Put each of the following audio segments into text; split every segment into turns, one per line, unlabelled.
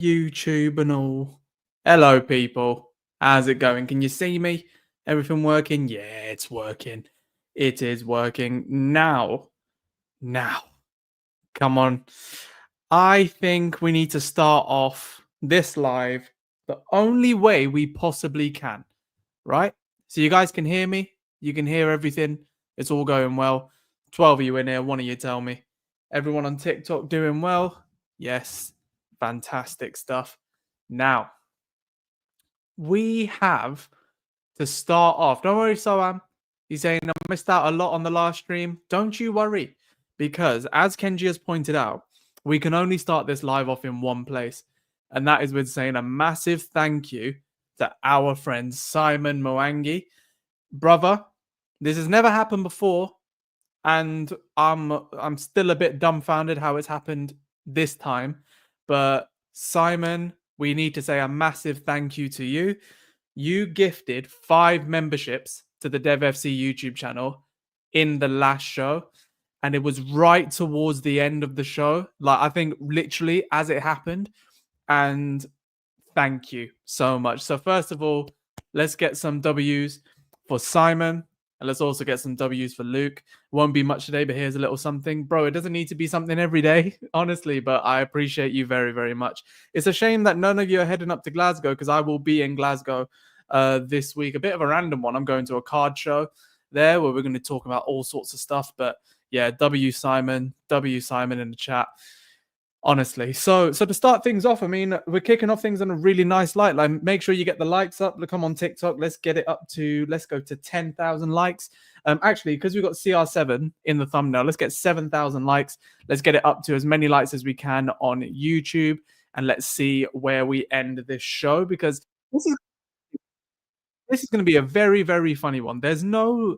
YouTube and all. Hello, people. How's it going? Can you see me? Everything working? Yeah, it's working. It is working now. Now, come on. I think we need to start off this live the only way we possibly can, right? So you guys can hear me. You can hear everything. It's all going well. 12 of you in here. One of you tell me. Everyone on TikTok doing well? Yes. Fantastic stuff. Now, we have to start off. Don't worry, Soam. He's saying I missed out a lot on the last stream. Don't you worry, because as Kenji has pointed out, we can only start this live off in one place, and that is with saying a massive thank you to our friend Simon Mwangi. Brother, this has never happened before, and I'm still a bit dumbfounded how it's happened this time. But Simon, we need to say a massive thank you to you. You gifted 5 memberships to the DevFC YouTube channel in the last show, and it was right towards the end of the show. Like, I think literally as it happened. And thank you so much. So first of all, let's get some W's for Simon. And let's also get some W's for Luke. Won't be much today, but here's a little something. Bro, it doesn't need to be something every day, honestly, but I appreciate you very, very much. It's a shame that none of you are heading up to Glasgow, because I will be in Glasgow this week. A bit of a random one. I'm going to a card show there where we're going to talk about all sorts of stuff. But yeah, W Simon in the chat. Honestly, so to start things off, I mean, we're kicking off things on a really nice light. Like, make sure you get the likes up. Look, I'm on TikTok. Let's get it up to, let's go to 10,000 likes. Actually, because we've got CR7 in the thumbnail, let's get 7,000 likes. Let's get it up to as many likes as we can on YouTube, and let's see where we end this show, because this is going to be a very, very funny one. There's no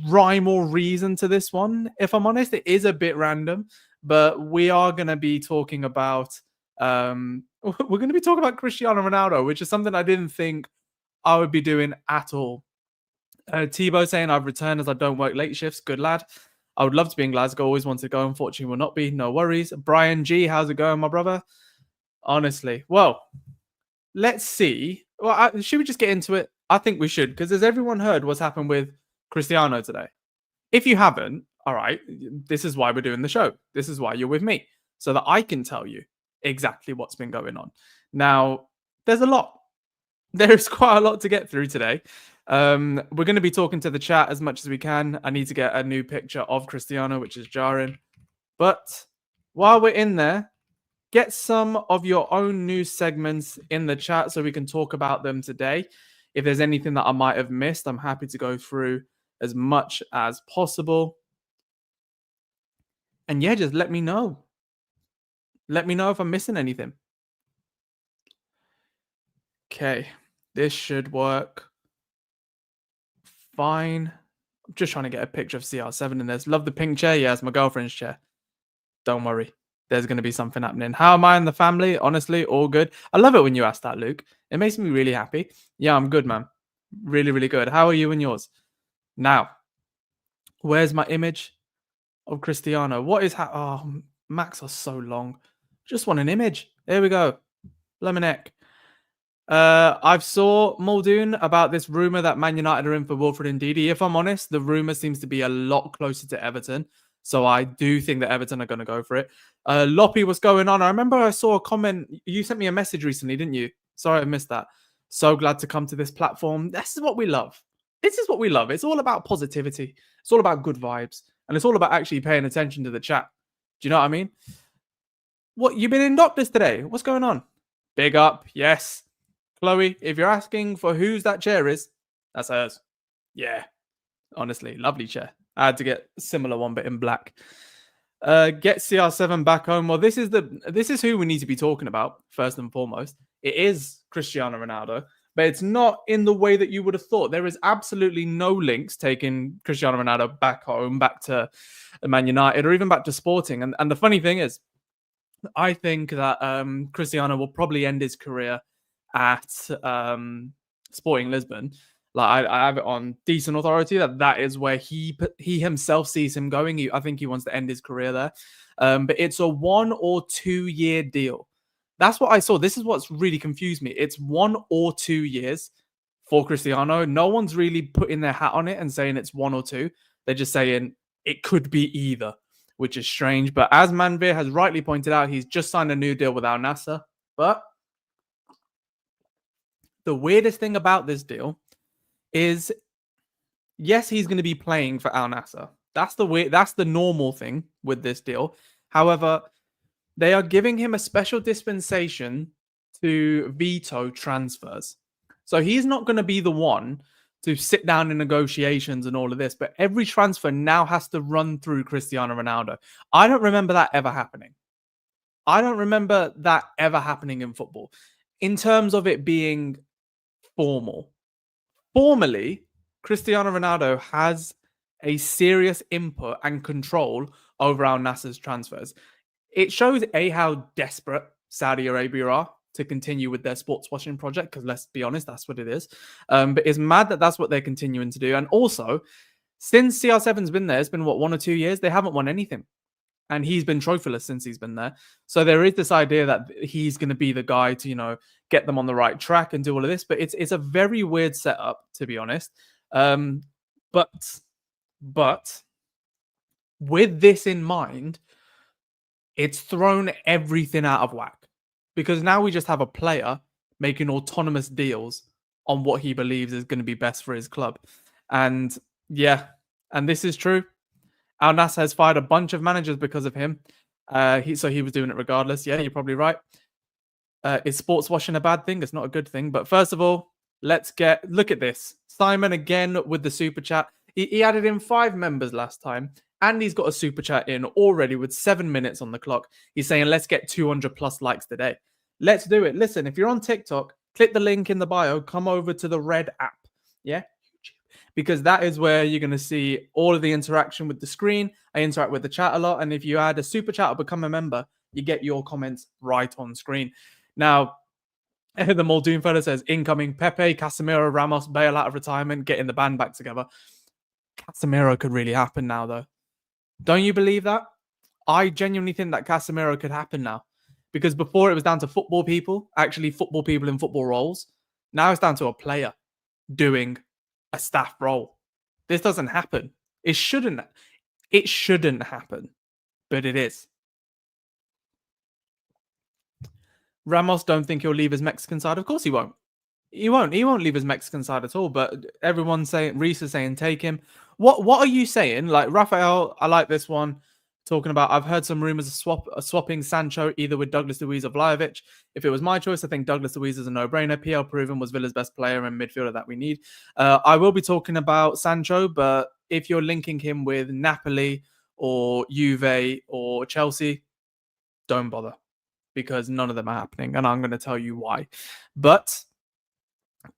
rhyme or reason to this one. If I'm honest, it is a bit random. But we are going to be talking about Cristiano Ronaldo, which is something I didn't think I would be doing at all. Tebow saying I've returned as I don't work late shifts. Good lad. I would love to be in Glasgow. Always wanted to go. Unfortunately, will not be. No worries. Brian G, how's it going, my brother? Honestly, well, let's see. Well, should we just get into it? I think we should, because has everyone heard what's happened with Cristiano today? If you haven't, all right, this is why we're doing the show. This is why you're with me, so that I can tell you exactly what's been going on. Now, there's a lot. There is quite a lot to get through today. We're going to be talking to the chat as much as we can. I need to get a new picture of Cristiano, which is jarring. But while we're in there, get some of your own news segments in the chat so we can talk about them today. If there's anything that I might have missed, I'm happy to go through as much as possible. And yeah, just let me know. Let me know if I'm missing anything. Okay, this should work fine. I'm just trying to get a picture of CR7 in this. Love the pink chair. Yeah, it's my girlfriend's chair. Don't worry. There's going to be something happening. How am I in the family? Honestly, all good. I love it when you ask that, Luke. It makes me really happy. Yeah, I'm good, man. Really, really good. How are you and yours? Now, where's my image of Cristiano? What is oh, Max are so long. Just want an image. There we go. Lemonek. I've saw Muldoon about this rumor that Man United are in for Wilfred Ndidi. If I'm honest, the rumor seems to be a lot closer to Everton. So I do think that Everton are going to go for it. Loppy, what's going on? I remember I saw a comment. You sent me a message recently, didn't you? Sorry, I missed that. So glad to come to this platform. This is what we love. This is what we love. It's all about positivity. It's all about good vibes. And it's all about actually paying attention to the chat. Do you know what I mean? What, you've been in doctors today? What's going on? Big up. Yes. Chloe, if you're asking for whose that chair is, that's hers. Yeah. Honestly, lovely chair. I had to get a similar one, but in black. Get CR7 back home. Well, this is who we need to be talking about, first and foremost. It is Cristiano Ronaldo, but it's not in the way that you would have thought. There is absolutely no links taking Cristiano Ronaldo back home, back to Man United, or even back to Sporting. And the funny thing is, I think that Cristiano will probably end his career at Sporting Lisbon. Like, I have it on decent authority that is where he himself sees him going. I think he wants to end his career there. But it's a 1 or 2 year deal. That's what I saw. This is what's really confused me. It's 1 or 2 years for Cristiano. No one's really putting their hat on it and saying it's 1 or 2. They're just saying it could be either, which is strange. But as Manveer has rightly pointed out, he's just signed a new deal with Al-Nassr. But the weirdest thing about this deal is, yes, he's going to be playing for Al-Nassr. That's the normal thing with this deal. However, they are giving him a special dispensation to veto transfers. So he's not going to be the one to sit down in negotiations and all of this, but every transfer now has to run through Cristiano Ronaldo. I don't remember that ever happening. I don't remember that ever happening in football in terms of it being formal. Formally, Cristiano Ronaldo has a serious input and control over Al-Nassr's transfers. It shows how desperate Saudi Arabia are to continue with their sports washing project, because let's be honest, that's what it is. But it's mad that that's what they're continuing to do. And also, since CR7's been there, it's been, 1 or 2 years? They haven't won anything. And he's been trophyless since he's been there. So there is this idea that he's going to be the guy to, get them on the right track and do all of this. But it's a very weird setup, to be honest. But with this in mind, it's thrown everything out of whack, because now we just have a player making autonomous deals on what he believes is going to be best for his club. And yeah, and this is true. Al-Nassr has fired a bunch of managers because of him. So he was doing it regardless. Yeah, you're probably right. Is sports washing a bad thing? It's not a good thing. But first of all, look at this. Simon again with the super chat. He added in 5 members last time. And he's got a super chat in already with 7 minutes on the clock. He's saying, let's get 200 plus likes today. Let's do it. Listen, if you're on TikTok, click the link in the bio. Come over to the red app. Yeah? Because that is where you're going to see all of the interaction with the screen. I interact with the chat a lot. And if you add a super chat or become a member, you get your comments right on screen. Now, the Muldoon fella says, incoming Pepe, Casemiro, Ramos, bail out of retirement, getting the band back together. Casemiro could really happen now, though. Don't you believe that? I genuinely think that Casemiro could happen now. Because before it was down to football people, actually football people in football roles. Now it's down to a player doing a staff role. This doesn't happen. It shouldn't happen. But it is. Ramos don't think he'll leave his Mexican side. Of course he won't. He won't leave his Mexican side at all. But everyone's saying, Reese is saying, take him. What are you saying? Like, Raphael, I like this one. Talking about, I've heard some rumors of swapping Sancho either with Douglas Luiz or Vlahovic. If it was my choice, I think Douglas Luiz is a no-brainer. PL proven was Villa's best player and midfielder that we need. I will be talking about Sancho, but if you're linking him with Napoli or Juve or Chelsea, don't bother, because none of them are happening, and I'm going to tell you why. But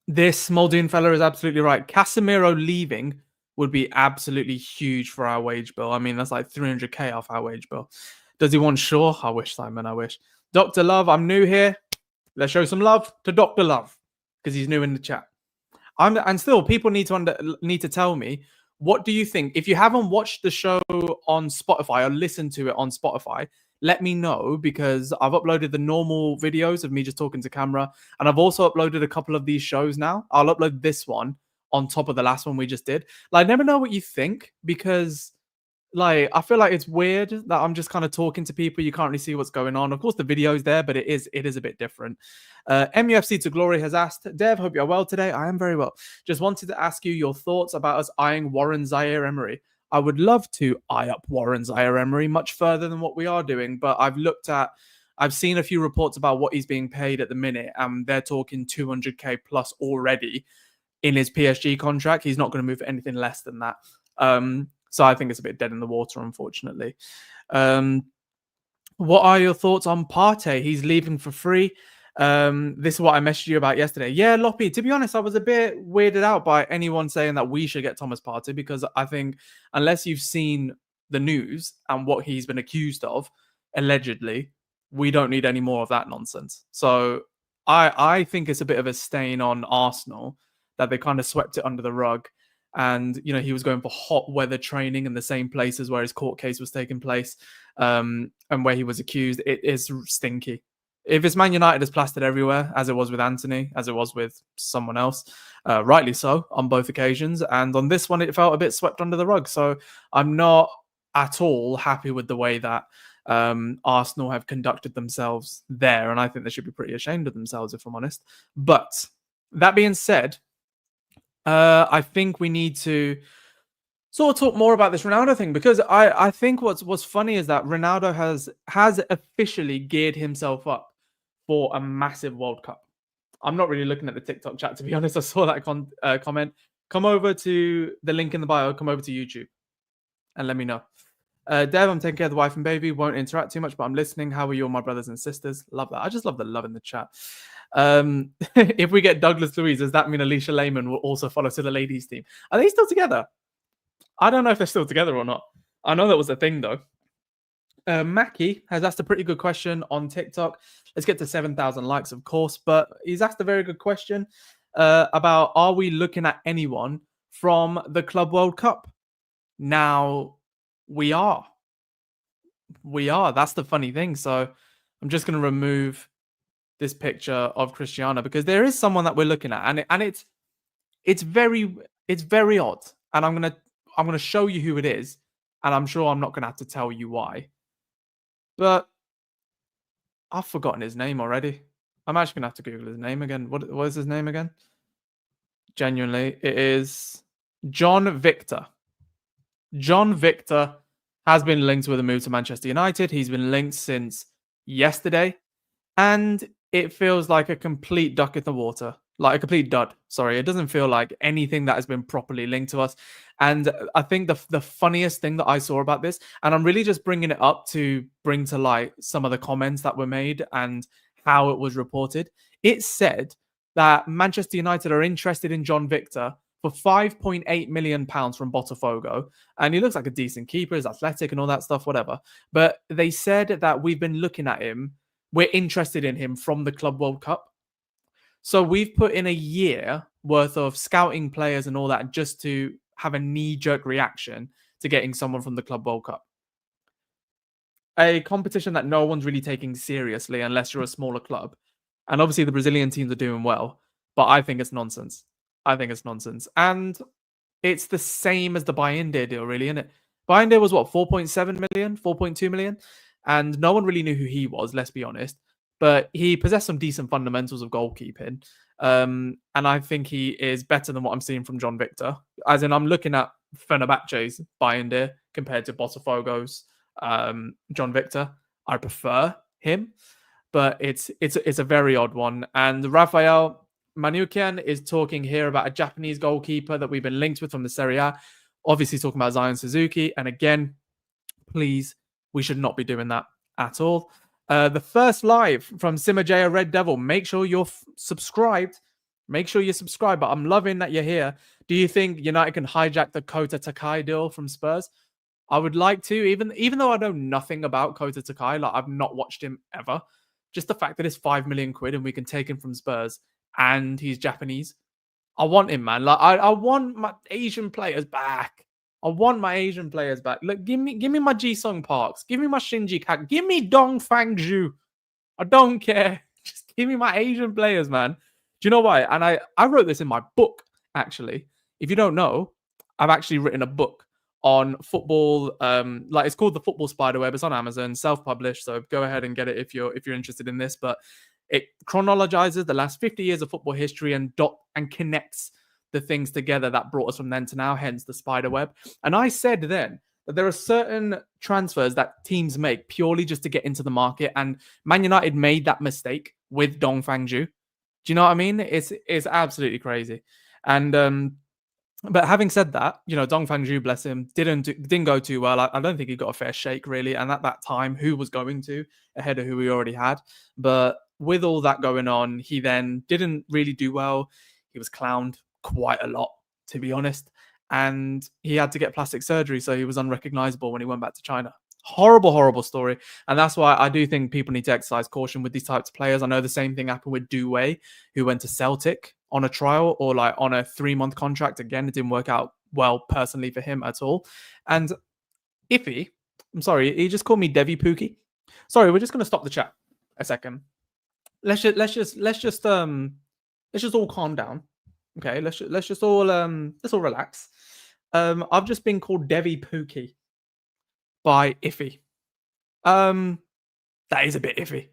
this Muldoon fella is absolutely right. Casemiro leaving would be absolutely huge for our wage bill. I mean, that's like 300k off our wage bill. Does he want Shaw? I wish, Simon, I wish. Dr. Love, I'm new here. Let's show some love to Dr. Love, because he's new in the chat. And still, people need to tell me, what do you think? If you haven't watched the show on Spotify or listened to it on Spotify, let me know, because I've uploaded the normal videos of me just talking to camera. And I've also uploaded a couple of these shows now. I'll upload this one on top of the last one we just did. Like, never know what you think, because like, I feel like it's weird that I'm just kind of talking to people. You can't really see what's going on. Of course, the video's there, but it is a bit different. MUFC to Glory has asked, Dev, hope you're well today. I am very well. Just wanted to ask you your thoughts about us eyeing Warren Zaire-Emery. I would love to eye up Warren Zaire-Emery much further than what we are doing, but I've seen a few reports about what he's being paid at the minute, and they're talking 200k plus already in his PSG contract. He's not going to move for anything less than that. So I think it's a bit dead in the water, unfortunately. What are your thoughts on Partey? He's leaving for free. This is what I messaged you about yesterday. Yeah, Loppy, to be honest, I was a bit weirded out by anyone saying that we should get Thomas Partey, because I think unless you've seen the news and what he's been accused of, allegedly, we don't need any more of that nonsense. So I think it's a bit of a stain on Arsenal that they kind of swept it under the rug. And, he was going for hot weather training in the same places where his court case was taking place, and where he was accused. It is stinky. If it's Man United, it's plastered everywhere, as it was with Anthony, as it was with someone else, rightly so on both occasions. And on this one, it felt a bit swept under the rug. So I'm not at all happy with the way that Arsenal have conducted themselves there. And I think they should be pretty ashamed of themselves, if I'm honest. But that being said, I think we need to sort of talk more about this Ronaldo thing, because I think what's funny is that Ronaldo has officially geared himself up for a massive World Cup. I'm not really looking at the TikTok chat, to be honest. I saw that comment. Come over to the link in the bio. Come over to YouTube and let me know. Dev, I'm taking care of the wife and baby. Won't interact too much, but I'm listening. How are you, all my brothers and sisters? Love that. I just love the love in the chat. If we get Douglas Luiz, does that mean Alicia Lehman will also follow to the ladies team? Are they still together? I don't know if they're still together or not. I know that was a thing, though. Mackie has asked a pretty good question on TikTok. Let's get to 7,000 likes, of course. But he's asked a very good question about, are we looking at anyone from the Club World Cup? Now, we are. We are. That's the funny thing. So I'm just going to remove this picture of Cristiano, because there is someone that we're looking at. And it's very odd. And I'm going to show you who it is. And I'm sure I'm not going to have to tell you why. But I've forgotten his name already. I'm actually going to have to Google his name again. What is his name again? Genuinely, it is John Victor. John Victor has been linked with a move to Manchester United. He's been linked since yesterday. And it feels like a complete duck in the water. Like a complete dud. Sorry, it doesn't feel like anything that has been properly linked to us. And I think the funniest thing that I saw about this, and I'm really just bringing it up to bring to light some of the comments that were made and how it was reported. It said that Manchester United are interested in John Victor for £5.8 million from Botafogo. And he looks like a decent keeper, he's athletic and all that stuff, whatever. But they said that we've been looking at him. We're interested in him from the Club World Cup. So we've put in a year worth of scouting players and all that just to have a knee-jerk reaction to getting someone from the Club World Cup. A competition that no one's really taking seriously unless you're a smaller club. And obviously the Brazilian teams are doing well, but I think it's nonsense. And it's the same as the Bayindir deal, really, isn't it? Bayindir was what, 4.7 million, 4.2 million? And no one really knew who he was, let's be honest. But he possessed some decent fundamentals of goalkeeping. And I think he is better than what I'm seeing from John Victor. As in, I'm looking at Fenerbahce's Bayindir compared to Botafogo's John Victor. I prefer him, but it's a very odd one. And Rafael Manukian is talking here about a Japanese goalkeeper that we've been linked with from the Serie A. Obviously talking about Zion Suzuki. And again, please, we should not be doing that at all. The first live from Simajaya Red Devil. Make sure you're subscribed. Make sure you're subscribed. But I'm loving that you're here. Do you think United can hijack the Kota Takai deal from Spurs? I would like to, even though I know nothing about Kota Takai, like I've not watched him ever. Just the fact that it's £5 million and we can take him from Spurs and he's Japanese. I want him, man. Like I want my Asian players back. Look, give me my Ji-Sung Parks. Give me my Shinji Kak. Give me Dong Fangju. I don't care. Just give me my Asian players, man. Do you know why? And I wrote this in my book, actually. If you don't know, I've actually written a book on football. Like it's called The Football Spiderweb. It's on Amazon, self-published. So go ahead and get it if you're interested in this. But it chronologizes the last 50 years of football history and connects the things together that brought us from then to now, hence the spider web. And I said then that there are certain transfers that teams make purely just to get into the market, and Man United made that mistake with Dong Fangju. Do you know what I mean? It's absolutely crazy. And but having said that, you know, Dong Fangju, bless him, didn't go too well. I don't think he got a fair shake, really. And at that time, who was going to ahead of who we already had? But with all that going on, he then didn't really do well. He was clowned quite a lot, to be honest. And he had to get plastic surgery, so he was unrecognizable when he went back to China. Horrible, horrible story. And that's why I do think people need to exercise caution with these types of players. I know the same thing happened with Doué, who went to Celtic on a trial or like on a 3-month contract. Again, it didn't work out well personally for him at all. And Iffy, I'm sorry, he just called me Devi Pookie. Sorry, we're just going to stop the chat a second. let's just all calm down. Okay, let's all relax. I've just been called Devi Pookie by Iffy. That is a bit iffy,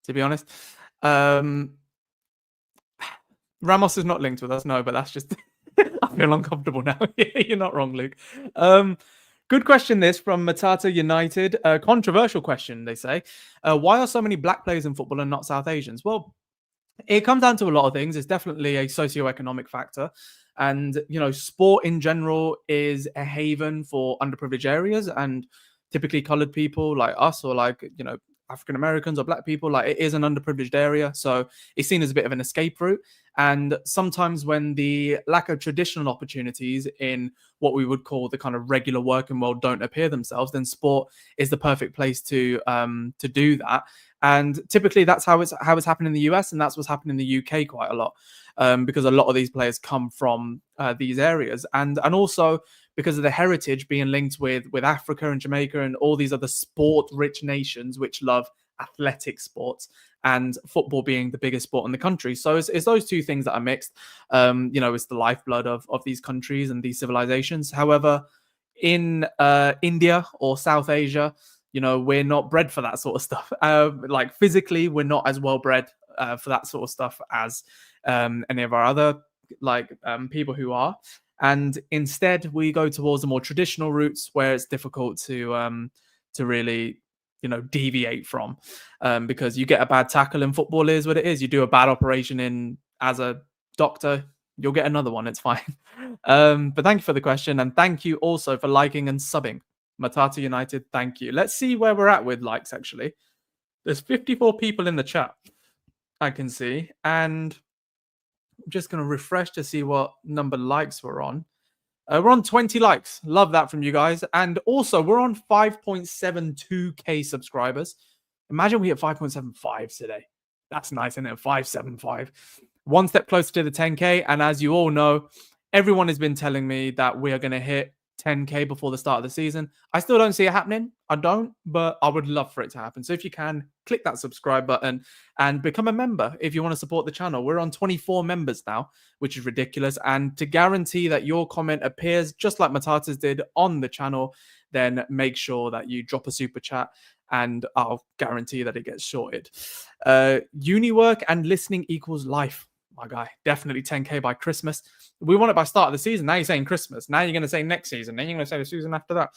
to be honest. Ramos is not linked with us, no, but that's just I feel uncomfortable now. You're not wrong, Luke. Good question, this from Matata United. Controversial question, they say. Why are so many black players in football and not South Asians? Well, it comes down to a lot of things. It's definitely a socio-economic factor. And, sport in general is a haven for underprivileged areas, and typically colored people like us, or like, African Americans or black people, like, it is an underprivileged area. So it's seen as a bit of an escape route. And sometimes when the lack of traditional opportunities in what we would call the kind of regular working world don't appear themselves, then sport is the perfect place to do that. And typically that's how it's happened in the US, and that's what's happened in the UK quite a lot, because a lot of these players come from these areas, and also because of the heritage being linked with Africa and Jamaica and all these other sport-rich nations which love athletic sports, and football being the biggest sport in the country. So it's those two things that are mixed. It's the lifeblood of these countries and these civilizations. However, in India or South Asia, we're not bred for that sort of stuff. Like physically, we're not as well bred for that sort of stuff as any of our other people who are. And instead, we go towards the more traditional routes where it's difficult to really deviate from, because you get a bad tackle in football, is what it is. You do a bad operation as a doctor, you'll get another one. It's fine. But thank you for the question, and thank you also for liking and subbing. Matata United, thank you. Let's see where we're at with likes, actually. There's 54 people in the chat, I can see, and I'm just going to refresh to see what number likes we're on. We're on 20 likes. Love that from you guys. And also, we're on 5.72k subscribers. Imagine we hit 5.75 today. That's nice, isn't it? 575. One step closer to the 10k. And as you all know, everyone has been telling me that we are going to hit 10k before the start of the season. I still don't see it happening. I don't, but I would love for it to happen. So if you can, click that subscribe button and become a member if you want to support the channel. We're on 24 members now, which is ridiculous. And to guarantee that your comment appears just like Matata's did on the channel, then make sure that you drop a super chat and I'll guarantee that it gets sorted. Uni work and listening equals life. My guy, definitely 10k by Christmas. We want it by start of the season. Now you're saying Christmas. Now you're going to say next season. Then you're going to say the season after that.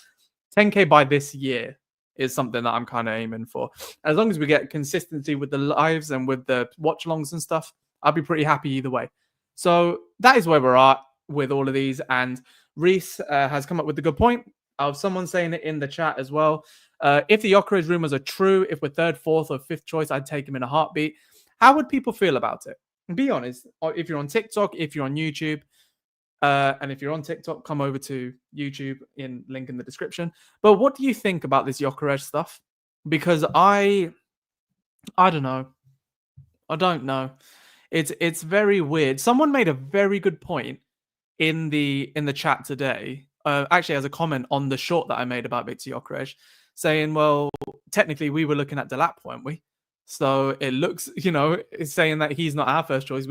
10k by this year is something that I'm kind of aiming for. As long as we get consistency with the lives and with the watch-alongs and stuff, I'll be pretty happy either way. So that is where we're at with all of these. And Reese has come up with a good point of someone saying it in the chat as well. If the Gyökeres rumors are true, if we're third, fourth, or fifth choice, I'd take him in a heartbeat. How would people feel about it? Be honest. If you're on TikTok, if you're on YouTube, and if you're on TikTok, come over to YouTube, link in the description. But what do you think about this Gyökeres stuff? Because I don't know. I don't know. It's very weird. Someone made a very good point in the chat today. Actually, as a comment on the short that I made about Victor Gyökeres, saying, well, technically we were looking at Delap, weren't we? So it looks, it's saying that he's not our first choice.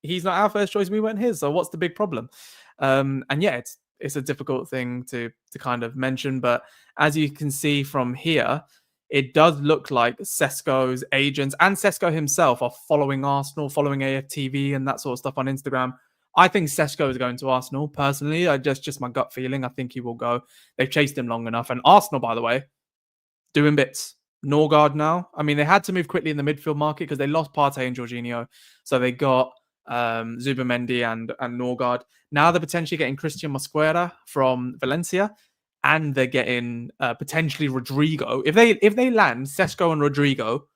He's not our first choice. We weren't his. So what's the big problem? And yeah, it's a difficult thing to kind of mention. But as you can see from here, it does look like Sesko's agents and Sesko himself are following Arsenal, following AFTV and that sort of stuff on Instagram. I think Sesko is going to Arsenal, personally. Just my gut feeling. I think he will go. They've chased him long enough. And Arsenal, by the way, doing bits. Norgard now. I mean, they had to move quickly in the midfield market because they lost Partey and Jorginho. So they got Zubamendi and Norgard. Now they're potentially getting Cristian Mosquera from Valencia. And they're getting potentially Rodrigo. If they land Sesko and Rodrigo,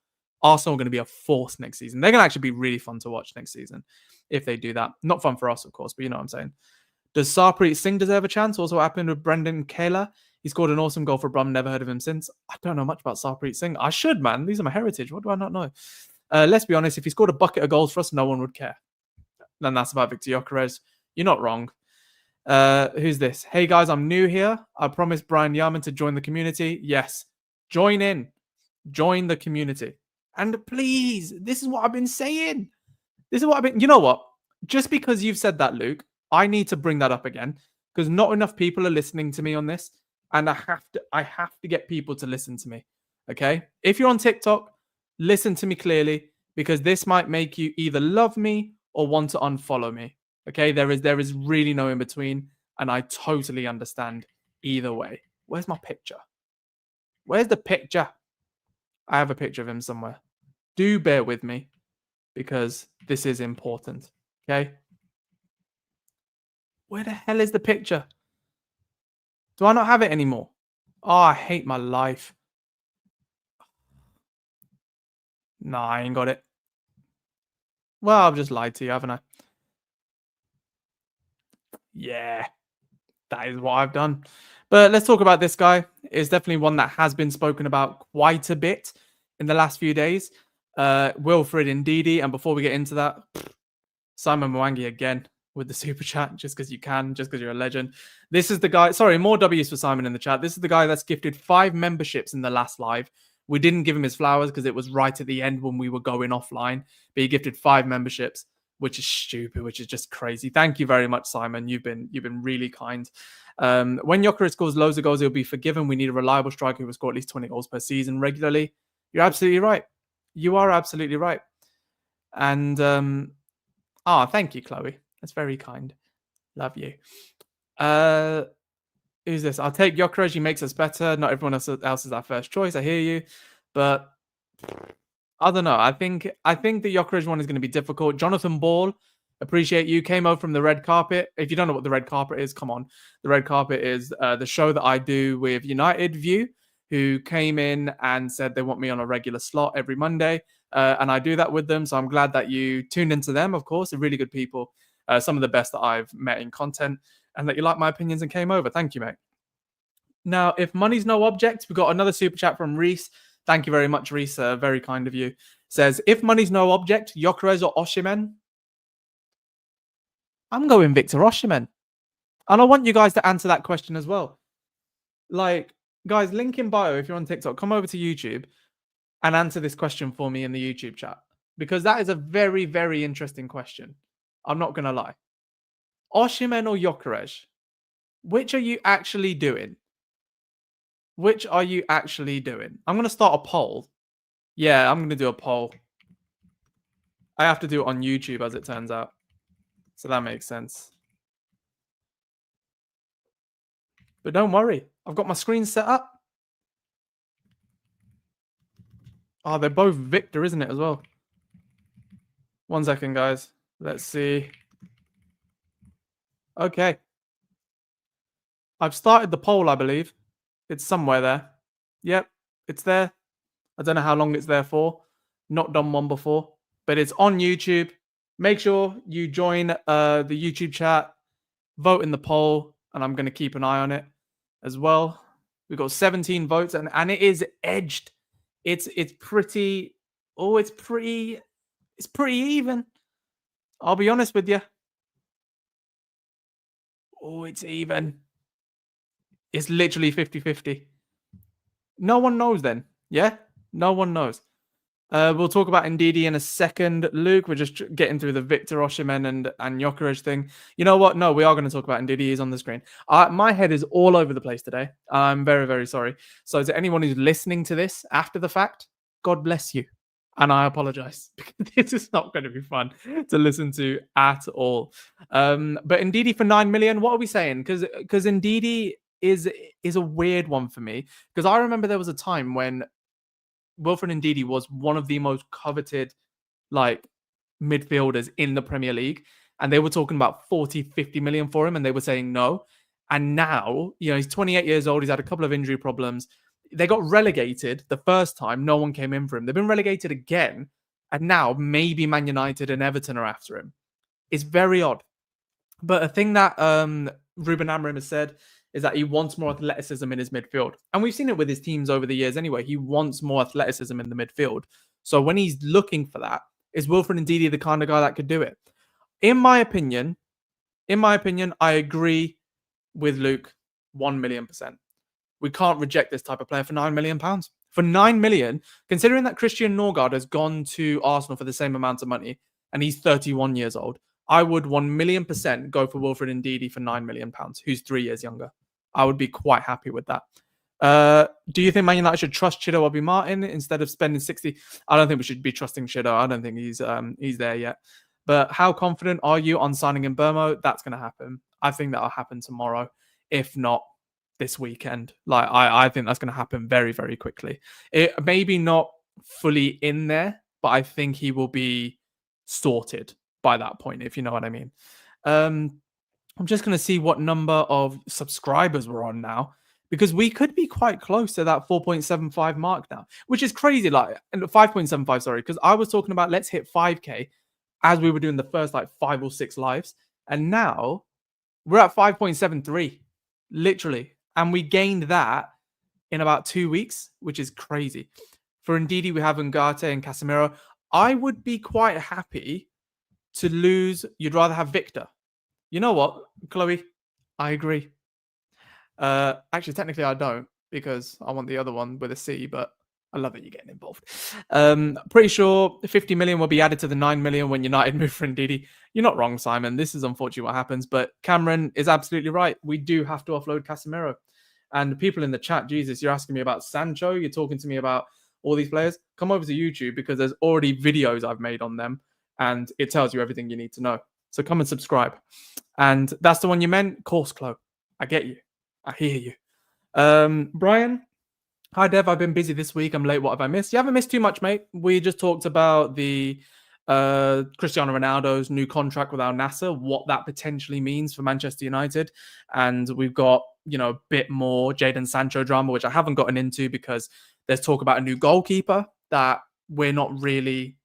Arsenal are going to be a force next season. They're going to actually be really fun to watch next season if they do that. Not fun for us, of course, but you know what I'm saying. Does Sarpreet Singh deserve a chance? Also, what happened with Brendan Kayla? He scored an awesome goal for Brum. Never heard of him since. I don't know much about Sarpreet Singh. I should, man. These are my heritage. What do I not know? Let's be honest. If he scored a bucket of goals for us, no one would care. Then that's about Victor Gyökeres. You're not wrong. Who's this? Hey, guys, I'm new here. I promised Brian Yarman to join the community. Yes. Join in. Join the community. And please, this is what I've been saying. This is what I've been. You know what? Just because you've said that, Luke, I need to bring that up again because not enough people are listening to me on this, and I have to get people to listen to me. Okay? If you're on TikTok, listen to me clearly because this might make you either love me or want to unfollow me. Okay? There is really no in between, and I totally understand either way. Where's my picture? Where's the picture? I have a picture of him somewhere. Do bear with me because this is important. Okay? Where the hell is the picture? Do I not have it anymore? Oh, I hate my life. No, I ain't got it. Well, I've just lied to you, haven't I? Yeah, that is what I've done. But let's talk about this guy. It's definitely one that has been spoken about quite a bit in the last few days. Wilfred Ndidi. And before we get into that, Simon Mwangi again with the super chat, just because you can, just because you're a legend. This is the guy. Sorry, more W's for Simon in the chat. This is the guy that's gifted 5 memberships in the last live. We didn't give him his flowers because it was right at the end when we were going offline. But he gifted 5 memberships, which is stupid, which is just crazy. Thank you very much, Simon. You've been really kind. When Gyökeres scores loads of goals, he'll be forgiven. We need a reliable striker who will score at least 20 goals per season regularly. You're absolutely right. You are absolutely right. And thank you, Chloe. That's very kind. Love you. Who's this? I'll take Gyökeres. He makes us better. Not everyone else is our first choice. I hear you, but I don't know. I think the Gyökeres one is going to be difficult. Jonathan Ball, appreciate you. Came over from the red carpet. If you don't know what the red carpet is, come on. The red carpet is the show that I do with United View, who came in and said they want me on a regular slot every Monday. And I do that with them. So I'm glad that you tuned into them, of course. They're really good people. Some of the best that I've met in content. And that you like my opinions and came over. Thank you, mate. Now, if money's no object, we've got another super chat from Reese. Thank you very much, Reese. Very kind of you. Says, if money's no object, Gyökeres or Osimhen? I'm going Victor Osimhen. And I want you guys to answer that question as well. Like, guys, link in bio if you're on TikTok. Come over to YouTube and answer this question for me in the YouTube chat. Because that is a very, very interesting question. I'm not going to lie. Osimhen or Gyökeres? Which are you actually doing? Which are you actually doing? I'm going to start a poll. Yeah, I'm going to do a poll. I have to do it on YouTube, as it turns out. So that makes sense. But don't worry. I've got my screen set up. Oh, they're both Victor, isn't it, as well? 1 second, guys. Let's see. Okay. I've started the poll, I believe. It's somewhere there. Yep, it's there. I don't know how long it's there for. Not done one before. But it's on YouTube. Make sure you join the YouTube chat. Vote in the poll. And I'm going to keep an eye on it as well. We've got 17 votes. And it is edged. It's pretty... Oh, it's pretty even. I'll be honest with you. Oh, it's even. It's literally 50-50. No one knows then. Yeah? No one knows. We'll talk about Ndidi in a second. Luke, we're just getting through the Victor Osimhen and Gyökeres thing. You know what? No, we are going to talk about Ndidi. He's on the screen. My head is all over the place today. I'm very, very sorry. So to anyone who's listening to this after the fact, God bless you. And I apologize. This is not going to be fun to listen to at all. But Ndidi for 9 million, what are we saying? Because Ndidi is a weird one for me. Because I remember there was a time when Wilfred Ndidi was one of the most coveted midfielders in the Premier League. And they were talking about 40, 50 million for him. And they were saying no. And now, he's 28 years old. He's had a couple of injury problems. They got relegated the first time. No one came in for him. They've been relegated again. And now maybe Man United and Everton are after him. It's very odd. But a thing that Ruben Amorim has said is that he wants more athleticism in his midfield. And we've seen it with his teams over the years anyway. He wants more athleticism in the midfield. So when he's looking for that, is Wilfred Ndidi the kind of guy that could do it? In my opinion, I agree with Luke 1,000,000%. We can't reject this type of player for £9 million. For 9 million, considering that Christian Norgard has gone to Arsenal for the same amount of money and he's 31 years old, I would 1,000,000% go for Wilfred Ndidi for £9 million, who's 3 years younger. I would be quite happy with that. Do you think Man United should trust Chido Obi Martin instead of spending 60? I don't think we should be trusting Chido. I don't think he's there yet. But how confident are you on signing in Burmo? That's going to happen. I think that'll happen tomorrow, if not this weekend. Like I think that's going to happen very, very quickly. It maybe not fully in there, but I think he will be sorted by that point, if you know what I mean. I'm just going to see what number of subscribers we're on now, because we could be quite close to that 4.75 mark now, which is crazy. Like 5.75, sorry, because I was talking about let's hit 5K as we were doing the first like 5 or 6 lives, and now we're at 5.73, literally, and we gained that in about 2 weeks, which is crazy. For Ndidi, we have Ngate and Casemiro. I would be quite happy to lose. You'd rather have Victor. You know what, Chloe? I agree. Actually, technically, I don't, because I want the other one with a C, but I love that you're getting involved. Pretty sure 50 million will be added to the 9 million when United move for Ndidi. You're not wrong, Simon. This is unfortunately what happens, but Cameron is absolutely right. We do have to offload Casemiro. And people in the chat, Jesus, you're asking me about Sancho. You're talking to me about all these players. Come over to YouTube, because there's already videos I've made on them, and it tells you everything you need to know. So come and subscribe. And that's the one you meant? Of course, Chloe. I get you. I hear you. Brian, hi, Dev. I've been busy this week. I'm late. What have I missed? You haven't missed too much, mate. We just talked about the Cristiano Ronaldo's new contract with Al-Nassr, what that potentially means for Manchester United. And we've got, a bit more Jadon Sancho drama, which I haven't gotten into because there's talk about a new goalkeeper that we're not really,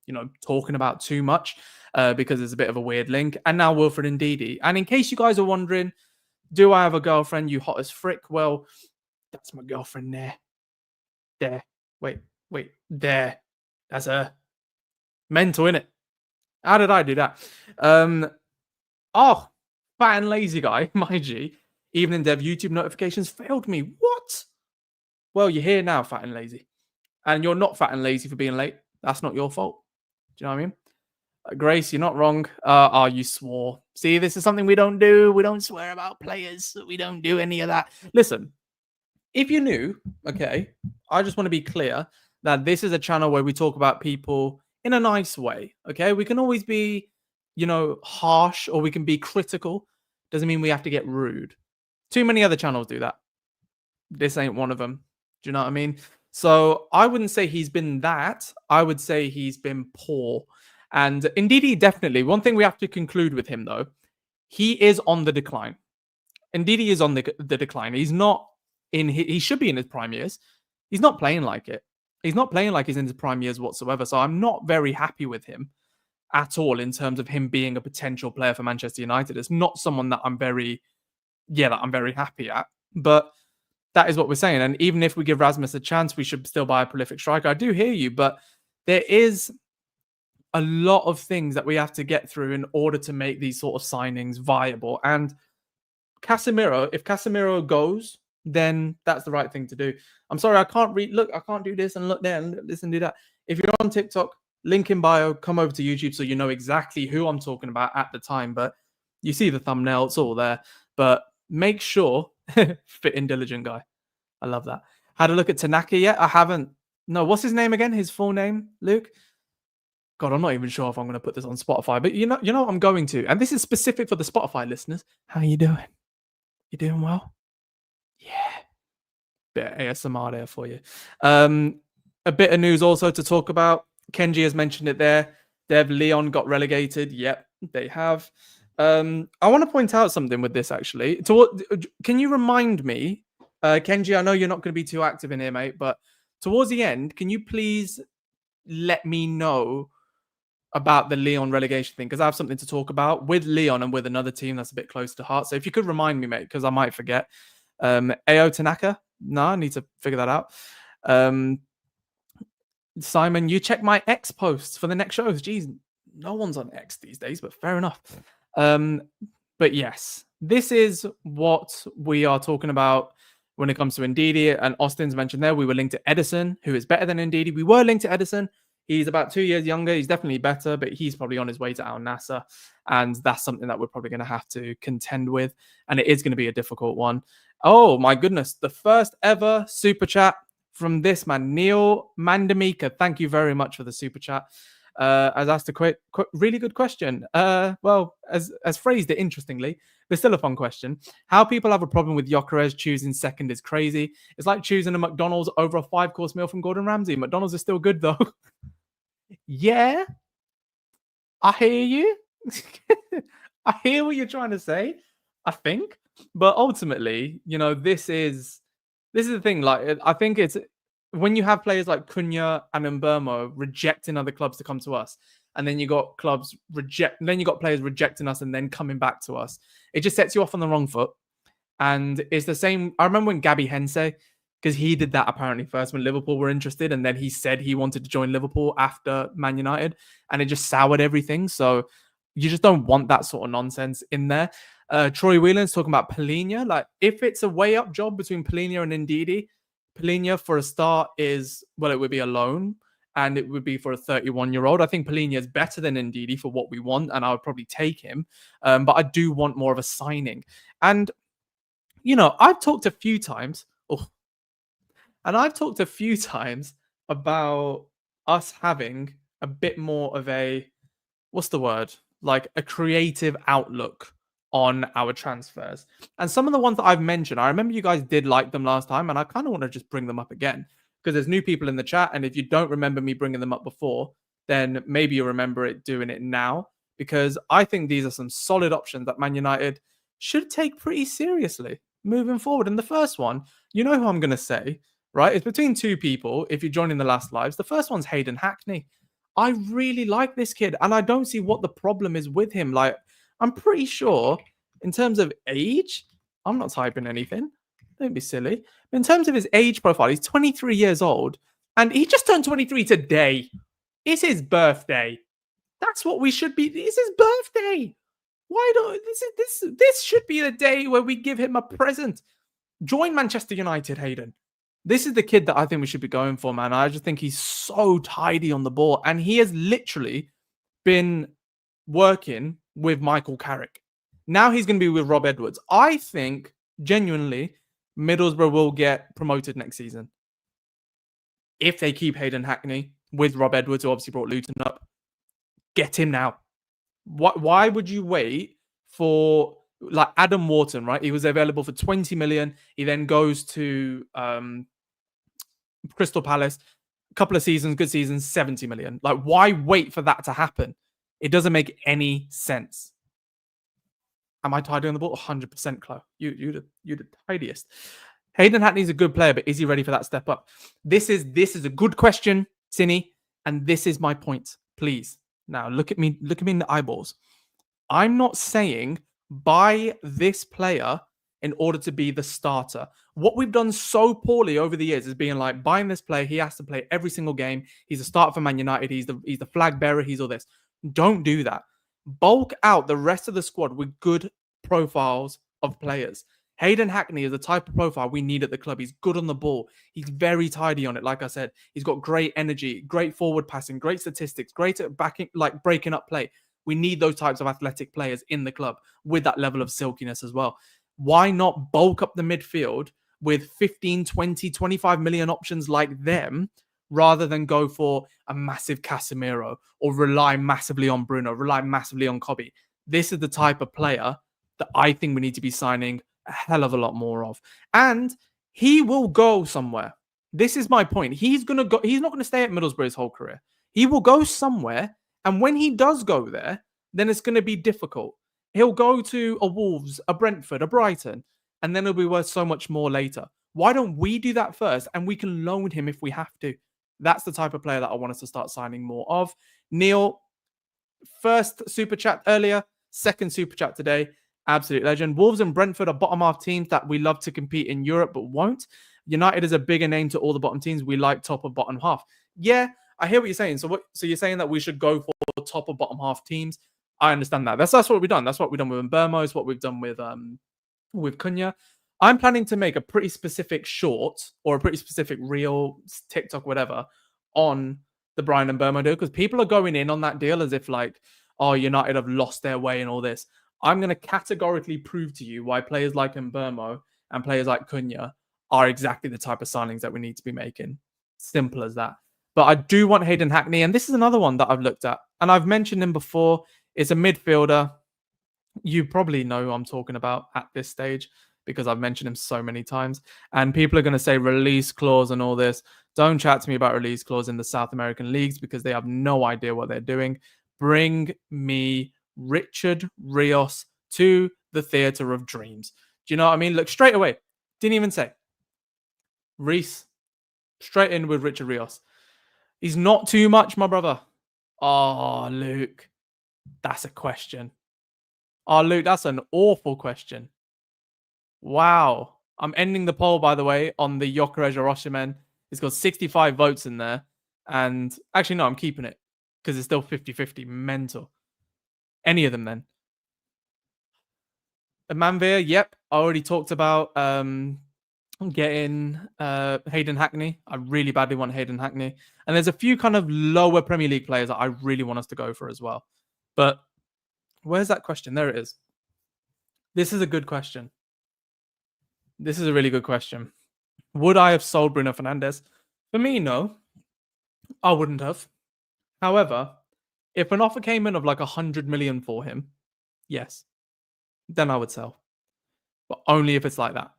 talking about too much because there's a bit of a weird link. And now Wilfred Ndidi. And in case you guys are wondering, do I have a girlfriend, you hot as frick? Well, that's my girlfriend there. There. Wait. There. That's her. Mental, innit? How did I do that? Oh, fat and lazy guy, my G. Evening Dev YouTube notifications failed me. What? Well, you're here now, fat and lazy. And you're not fat and lazy for being late. That's not your fault. Do you know what I mean? Grace, you're not wrong. You swore. See, this is something we don't do. We don't swear about players. We don't do any of that. Listen, if you're new, okay, I just want to be clear that this is a channel where we talk about people in a nice way, okay? We can always be, harsh, or we can be critical. Doesn't mean we have to get rude. Too many other channels do that. This ain't one of them. Do you know what I mean? So I wouldn't say he's been that. I would say he's been poor. And Ndidi, definitely. One thing we have to conclude with him, though, he is on the decline. Ndidi is on the decline. He's not he should be in his prime years. He's not playing like it. He's not playing like he's in his prime years whatsoever. So I'm not very happy with him at all in terms of him being a potential player for Manchester United. It's not someone that I'm very happy at. But that is what we're saying. And even if we give Rasmus a chance, we should still buy a prolific striker. I do hear you, but there is a lot of things that we have to get through in order to make these sort of signings viable. And Casemiro, if Casemiro goes, then that's the right thing to do. I'm sorry, I can't read. Look, I can't do this and look there and listen, do that. If you're on TikTok, link in bio, come over to YouTube so you know exactly who I'm talking about at the time. But you see the thumbnail, it's all there. But make sure, fit in diligent guy. I love that. Had a look at Tanaka yet? I haven't. No, what's his name again? His full name, Luke? God, I'm not even sure if I'm going to put this on Spotify, but you know what I'm going to. And this is specific for the Spotify listeners. How you doing? You doing well? Yeah. Bit of ASMR there for you. A bit of news also to talk about. Kenji has mentioned it there. Dev Leon got relegated. Yep, they have. I want to point out something with this, actually. Can you remind me, Kenji, I know you're not going to be too active in here, mate, but towards the end, can you please let me know about the Leon relegation thing? Because I have something to talk about with Leon and with another team that's a bit close to heart. So if you could remind me, mate, because I might forget. Ao Tanaka? No, I need to figure that out. Simon, you check my X posts for the next shows. Jeez, no one's on X these days, but fair enough. But yes, this is what we are talking about when it comes to Ndidi. And Austin's mentioned there, we were linked to Edison, who is better than Ndidi. We were linked to Edison. He's about 2 years younger. He's definitely better, but he's probably on his way to Al-Nassr. And that's something that we're probably going to have to contend with. And it is going to be a difficult one. Oh, my goodness. The first ever super chat from this man, Neil Mandamika. Thank you very much for the super chat. Has asked a really good question. Well, as phrased it interestingly, but still a fun question. How people have a problem with Gyökeres choosing second is crazy. It's like choosing a McDonald's over a 5-course meal from Gordon Ramsay. McDonald's is still good though. Yeah, I hear you. I hear what you're trying to say, I think. But ultimately, you know, this is the thing. Like, I think it's when you have players like Cunha and Mbeumo rejecting other clubs to come to us, and then you got players rejecting us and then coming back to us. It just sets you off on the wrong foot. And it's the same. I remember when Gabby Hense, because he did that apparently first when Liverpool were interested, and then he said he wanted to join Liverpool after Man United, and it just soured everything. So you just don't want that sort of nonsense in there. Troy Whelan's talking about Palhinha. Like, if it's a way up job between Palhinha and Ndidi, Palhinha for a start is, well, it would be a loan, and it would be for a 31-year-old. I think Palhinha is better than Ndidi for what we want, and I would probably take him. But I do want more of a signing. And, you know, I've talked a few times about us having a bit more of a, what's the word? Like a creative outlook on our transfers. And some of the ones that I've mentioned, I remember you guys did like them last time, and I kind of want to just bring them up again because there's new people in the chat. And if you don't remember me bringing them up before, then maybe you remember doing it now, because I think these are some solid options that Man United should take pretty seriously moving forward. And the first one, you know who I'm going to say, right? It's between two people. If you're joining the last lives, the first one's Hayden Hackney. I really like this kid, and I don't see what the problem is with him. Like, I'm pretty sure in terms of age, I'm not typing anything. Don't be silly. But in terms of his age profile, he's 23 years old, and he just turned 23 today. It's his birthday. That's what we should be. It's his birthday. Why don't this should be the day where we give him a present. Join Manchester United, Hayden. This is the kid that I think we should be going for, man. I just think he's so tidy on the ball, and he has literally been working with Michael Carrick. Now he's going to be with Rob Edwards. I think, genuinely, Middlesbrough will get promoted next season. If they keep Hayden Hackney with Rob Edwards, who obviously brought Luton up, get him now. Why would you wait for, like, Adam Wharton, right? He was available for 20 million. He then goes to Crystal Palace. A couple of seasons, good seasons, 70 million. Like, why wait for that to happen? It doesn't make any sense. Am I tidy on the ball? 100%, Chloe. You're the tidiest. Hayden Hackney's a good player, but is he ready for that step up? This is a good question, Tinny, and this is my point. Please, now look at me in the eyeballs. I'm not saying buy this player in order to be the starter. What we've done so poorly over the years is being like, buying this player, he has to play every single game. He's a starter for Man United. He's the flag bearer. He's all this. Don't do that. Bulk out the rest of the squad with good profiles of players. Hayden Hackney is the type of profile we need at the club. He's good on the ball. He's very tidy on it. Like I said, he's got great energy, great forward passing, great statistics, great at backing, like breaking up play. We need those types of athletic players in the club with that level of silkiness as well. Why not bulk up the midfield with 15, 20, 25 million options like them, rather than go for a massive Casemiro or rely massively on Bruno, rely massively on Kobe? This is the type of player that I think we need to be signing a hell of a lot more of. And he will go somewhere. This is my point. He's going to go. He's not going to stay at Middlesbrough his whole career. He will go somewhere. And when he does go there, then it's going to be difficult. He'll go to a Wolves, a Brentford, a Brighton, and then it'll be worth so much more later. Why don't we do that first? And we can loan him if we have to. That's the type of player that I want us to start signing more of. Neil, first super chat earlier, second super chat today. Absolute legend. Wolves and Brentford are bottom half teams that we love to compete in Europe, but won't. United is a bigger name to all the bottom teams. We like top or bottom half. Yeah, I hear what you're saying. So you're saying that we should go for top or bottom half teams. I understand that. That's what we've done. That's what we've done with Mbeumo. It's what we've done with Cunha. I'm planning to make a pretty specific short or a pretty specific reel, TikTok, whatever, on the Brian and Burma deal because people are going in on that deal as if like, oh, United have lost their way and all this. I'm going to categorically prove to you why players like Mbermo and players like Cunha are exactly the type of signings that we need to be making. Simple as that. But I do want Hayden Hackney, and this is another one that I've looked at, and I've mentioned him before. It's a midfielder. You probably know who I'm talking about at this stage because I've mentioned him so many times. And people are going to say release clause and all this. Don't chat to me about release clause in the South American leagues because they have no idea what they're doing. Bring me Richard Rios to the theatre of dreams. Do you know what I mean? Look, straight away. Didn't even say. Reese, straight in with Richard Rios. He's not too much, my brother. Oh, Luke. That's a question. Oh, Luke, that's an awful question. Wow. I'm ending the poll, by the way, on the Gyökeres or Osimhen. It's got 65 votes in there. And actually, no, I'm keeping it because it's still 50-50. Mental. Any of them, then. Manvir, yep. I already talked about getting Hayden Hackney. I really badly want Hayden Hackney. And there's a few kind of lower Premier League players that I really want us to go for as well. But where's that question? There it is. This is a good question. This is a really good question. Would I have sold Bruno Fernandes? For me, no. I wouldn't have. However, if an offer came in of like 100 million for him, yes, then I would sell. But only if it's like that.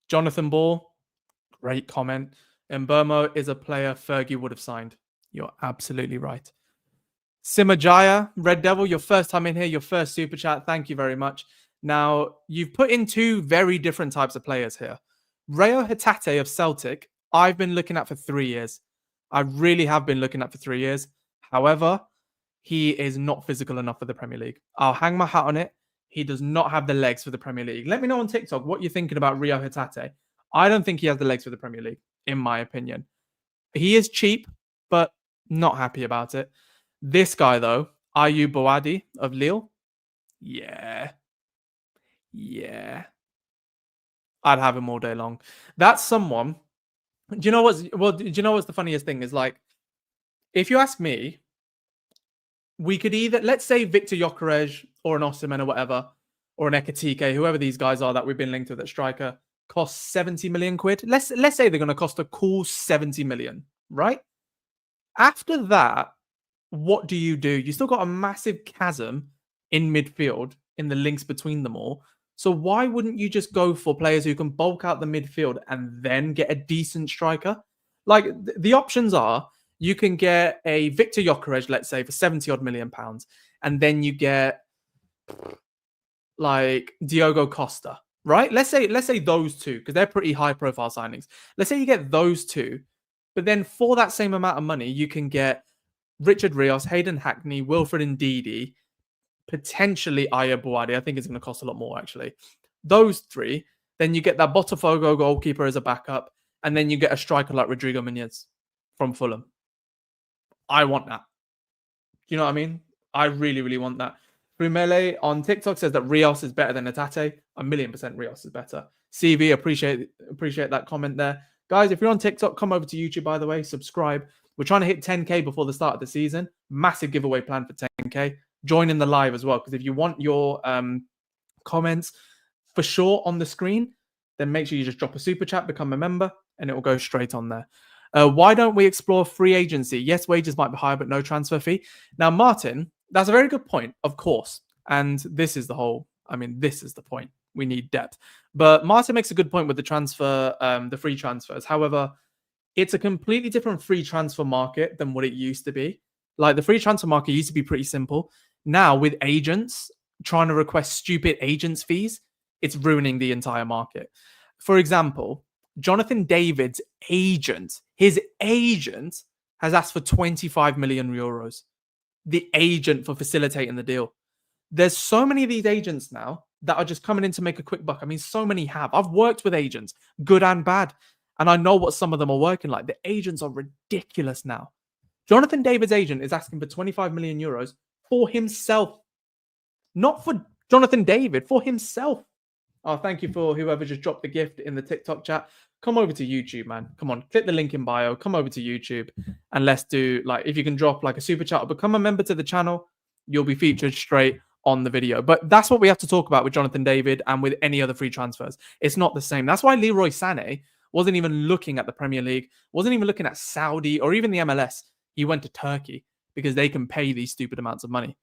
Jonathan Ball, great comment. Mbermo is a player Fergie would have signed. You're absolutely right. Simajaya, Red Devil, your first time in here, your first super chat. Thank you very much. Now, you've put in two very different types of players here. Reo Hatate of Celtic, I've been looking at for 3 years. I really have been looking at for 3 years. However, he is not physical enough for the Premier League. I'll hang my hat on it. He does not have the legs for the Premier League. Let me know on TikTok what you're thinking about Reo Hatate. I don't think he has the legs for the Premier League, in my opinion. He is cheap, but not happy about it. This guy, though, Ayu Bouadi of Lille. Yeah. I'd have him all day long. That's someone. Do you know what's the funniest thing is, like, if you ask me, we could either, let's say Victor Gyökeres or an Osimhen or whatever, or an Ekatike, whoever these guys are that we've been linked with at striker, costs 70 million quid. Let's say they're going to cost a cool 70 million, right? After that, what do? You still got a massive chasm in midfield in the links between them all. So why wouldn't you just go for players who can bulk out the midfield and then get a decent striker? Like, the options are, you can get a Victor Gyökeres, let's say, for 70 odd million pounds, and then you get like Diogo Costa, right? Let's say those two, because they're pretty high profile signings. Let's say you get those two, but then for that same amount of money, you can get Richard Rios, Hayden Hackney, Wilfred Ndidi, potentially Aya Bouadi. I think it's going to cost a lot more, actually. Those three. Then you get that Botafogo goalkeeper as a backup, and then you get a striker like Rodrigo Muñoz from Fulham. I want that. You know what I mean? I really, really want that. Brumele on TikTok says that Rios is better than Hatate. 1,000,000% Rios is better. CV, appreciate that comment there. Guys, if you're on TikTok, come over to YouTube, by the way. Subscribe. We're trying to hit 10K before the start of the season. Massive giveaway plan for 10K. Join in the live as well, because if you want your comments for sure on the screen, then make sure you just drop a super chat, become a member, and it will go straight on there. Why don't we explore free agency? Yes, wages might be higher, but no transfer fee. Now, Martin, that's a very good point, of course. And this is the point. We need depth. But Martin makes a good point with the transfer, the free transfers. However, it's a completely different free transfer market than what it used to be. Like, the free transfer market used to be pretty simple. Now, with agents trying to request stupid agents fees, it's ruining the entire market. For example, Jonathan David's agent, his agent has asked for 25 million euros. The agent for facilitating the deal. There's so many of these agents now that are just coming in to make a quick buck. I mean, so many have. I've worked with agents, good and bad, and I know what some of them are working like. The agents are ridiculous now. Jonathan David's agent is asking for 25 million euros for himself. Not for Jonathan David, for himself. Oh, thank you for whoever just dropped the gift in the TikTok chat. Come over to YouTube, man. Come on, click the link in bio. Come over to YouTube and let's do, like, if you can drop like a super chat or become a member to the channel, you'll be featured straight on the video. But that's what we have to talk about with Jonathan David and with any other free transfers. It's not the same. That's why Leroy Sané wasn't even looking at the Premier League, wasn't even looking at Saudi or even the MLS. He went to Turkey because they can pay these stupid amounts of money.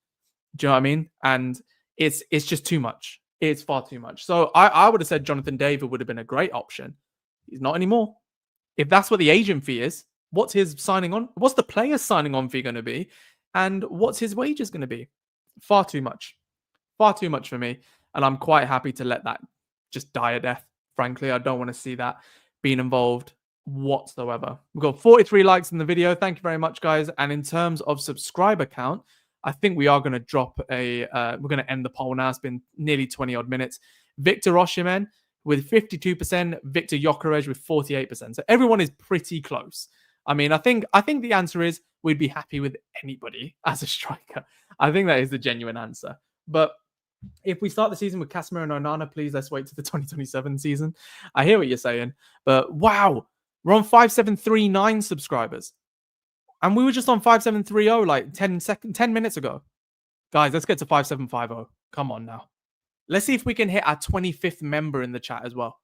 Do you know what I mean? And it's just too much. It's far too much. So I would have said Jonathan David would have been a great option. He's not anymore. If that's what the agent fee is, what's his signing on? What's the player's signing on fee going to be? And what's his wages going to be? Far too much. Far too much for me. And I'm quite happy to let that just die a death. Frankly, I don't want to see that being involved whatsoever. We've got 43 likes in the video. Thank you very much, guys. And in terms of subscriber count, I think we are going to drop we're going to end the poll now. It's been nearly 20 odd minutes. Victor Osimhen with 52%, Victor Gyökeres with 48%. So everyone is pretty close. I mean, I think the answer is we'd be happy with anybody as a striker. I think that is the genuine answer. But if we start the season with Casemiro and Onana, please let's wait to the 2027 season. I hear what you're saying, but wow, we're on 5739 subscribers. And we were just on 5730 like 10 minutes ago. Guys, let's get to 5750. Come on now. Let's see if we can hit our 25th member in the chat as well.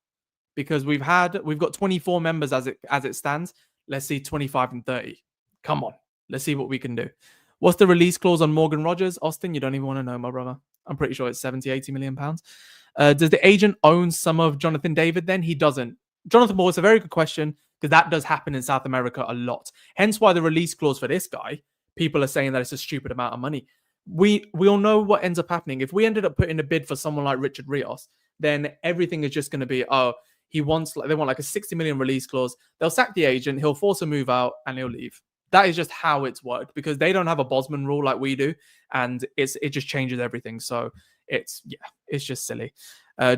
Because we've got 24 members as it stands. Let's see 25 and 30. Come on. Let's see what we can do. What's the release clause on Morgan Rogers? Austin, you don't even want to know, my brother. I'm pretty sure it's 70, 80 million pounds. Does the agent own some of Jonathan David then? He doesn't. Jonathan Ball, it's a very good question because that does happen in South America a lot. Hence why the release clause for this guy, people are saying that it's a stupid amount of money. We all know what ends up happening. If we ended up putting a bid for someone like Richard Rios, then everything is just going to be, they want like a 60 million release clause. They'll sack the agent, he'll force a move out, and he'll leave. That is just how it's worked because they don't have a Bosman rule like we do, and it just changes everything. So it's just silly.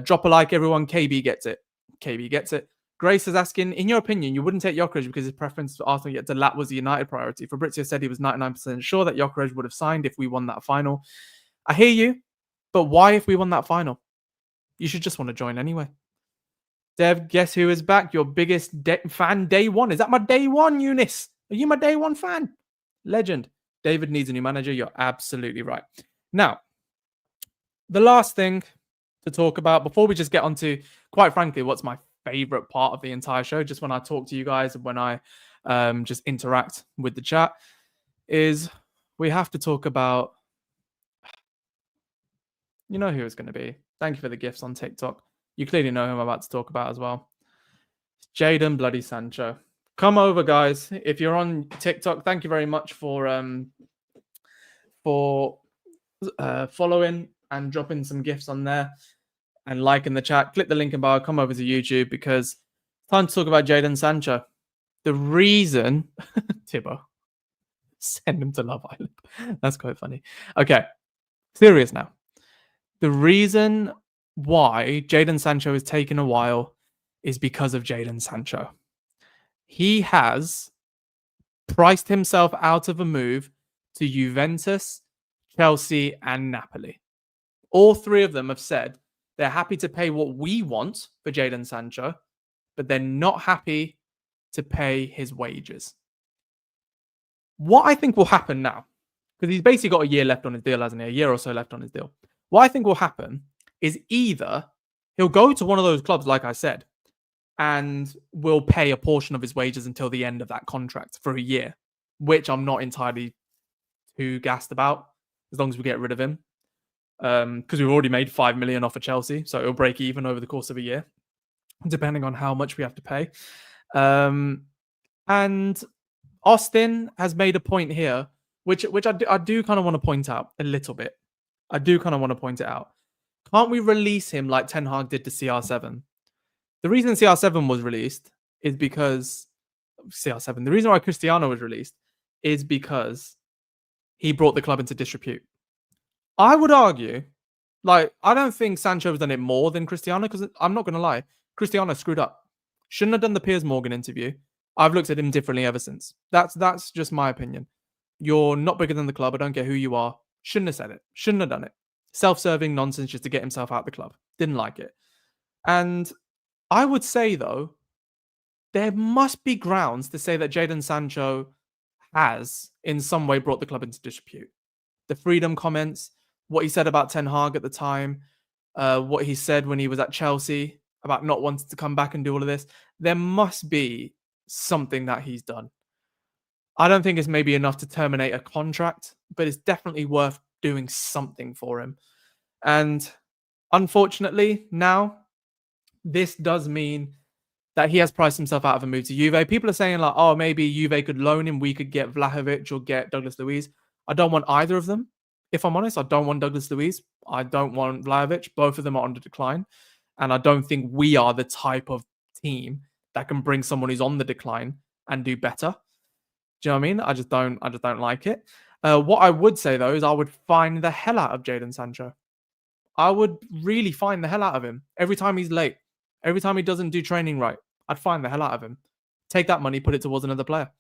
Drop a like, everyone. KB gets it. KB gets it. Grace is asking, in your opinion, you wouldn't take Gyökeres because his preference for Arsenal yet to lap was the United priority. Fabrizio said he was 99% sure that Gyökeres would have signed if we won that final. I hear you, but why if we won that final? You should just want to join anyway. Dev, guess who is back? Your biggest fan day one. Is that my day one, Eunice? Are you my day one fan? Legend. David needs a new manager. You're absolutely right. Now, the last thing to talk about before we just get on to, quite frankly, what's my favorite part of the entire show, just when I talk to you guys and when I just interact with the chat, is we have to talk about, you know who it's going to be. Thank you for the gifts on TikTok. You clearly know who I'm about to talk about as well. Jadon bloody Sancho. Come over, guys. If you're on TikTok, thank you very much for following and dropping some gifts on there and liking the chat. Click the link in bio. Come over to YouTube because it's time to talk about Jadon Sancho. The reason... Tibbo. Send him to Love Island. That's quite funny. Okay. Serious now. The reason why Jadon Sancho is taking a while is because of Jadon Sancho. He has priced himself out of a move to Juventus, Chelsea, and Napoli. All three of them have said they're happy to pay what we want for Jadon Sancho, but they're not happy to pay his wages. What I think will happen now, because he's basically got a year left on his deal, hasn't he? A year or so left on his deal. What I think will happen is either he'll go to one of those clubs, like I said, and will pay a portion of his wages until the end of that contract for a year, which I'm not entirely too gassed about, as long as we get rid of him. Because we've already made 5 million off of Chelsea, so it'll break even over the course of a year, depending on how much we have to pay. And Austin has made a point here, which I do kind of want to point out a little bit. I do kind of want to point it out. Can't we release him like Ten Hag did to CR7? The reason CR7 was released is because CR7. The reason why Cristiano was released is because he brought the club into disrepute. I would argue, like, I don't think Sancho has done it more than Cristiano, because I'm not going to lie, Cristiano screwed up. Shouldn't have done the Piers Morgan interview. I've looked at him differently ever since. That's just my opinion. You're not bigger than the club. I don't care who you are. Shouldn't have said it. Shouldn't have done it. Self-serving nonsense just to get himself out of the club. Didn't like it. And I would say, though, there must be grounds to say that Jadon Sancho has, in some way, brought the club into dispute. The freedom comments, what he said about Ten Hag at the time, what he said when he was at Chelsea about not wanting to come back and do all of this. There must be something that he's done. I don't think it's maybe enough to terminate a contract, but it's definitely worth doing something for him. And unfortunately, now this does mean that he has priced himself out of a move to Juve. People are saying like, oh, maybe Juve could loan him. We could get Vlahovic or get Douglas Luiz. I don't want either of them. If I'm honest, I don't want Douglas Luiz. I don't want Vlahovic. Both of them are on the decline. And I don't think we are the type of team that can bring someone who's on the decline and do better. Do you know what I mean? I just don't like it. What I would say though is I would find the hell out of Jadon Sancho. I would really find the hell out of him every time he's late. Every time he doesn't do training right, I'd find the hell out of him. Take that money, put it towards another player.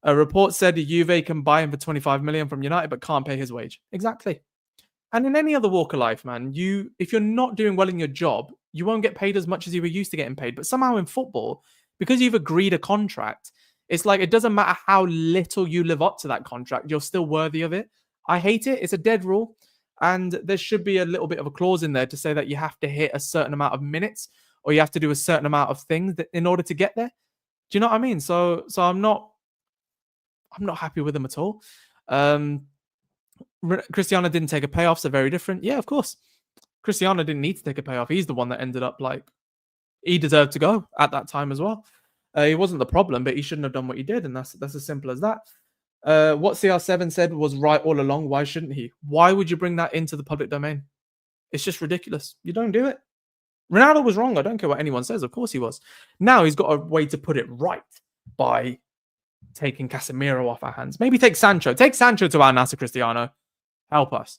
A report said Juve can buy him for 25 million from United, but can't pay his wage. Exactly. And in any other walk of life, man, if you're not doing well in your job, you won't get paid as much as you were used to getting paid. But somehow in football, because you've agreed a contract, it's like it doesn't matter how little you live up to that contract, you're still worthy of it. I hate it. It's a dead rule. And there should be a little bit of a clause in there to say that you have to hit a certain amount of minutes or you have to do a certain amount of things in order to get there. Do you know what I mean? So I'm not happy with them at all. Cristiano didn't take a payoff, so very different. Yeah, of course. Cristiano didn't need to take a payoff. He's the one that ended up like he deserved to go at that time as well. He wasn't the problem, but he shouldn't have done what he did, and that's as simple as that. What CR7 said was right all along. Why shouldn't he? Why would you bring that into the public domain? It's just ridiculous. You don't do it. Ronaldo was wrong. I don't care what anyone says. Of course he was. Now he's got a way to put it right by taking Casemiro off our hands. Maybe take Sancho. Take Sancho to Al-Nassr, Cristiano. Help us.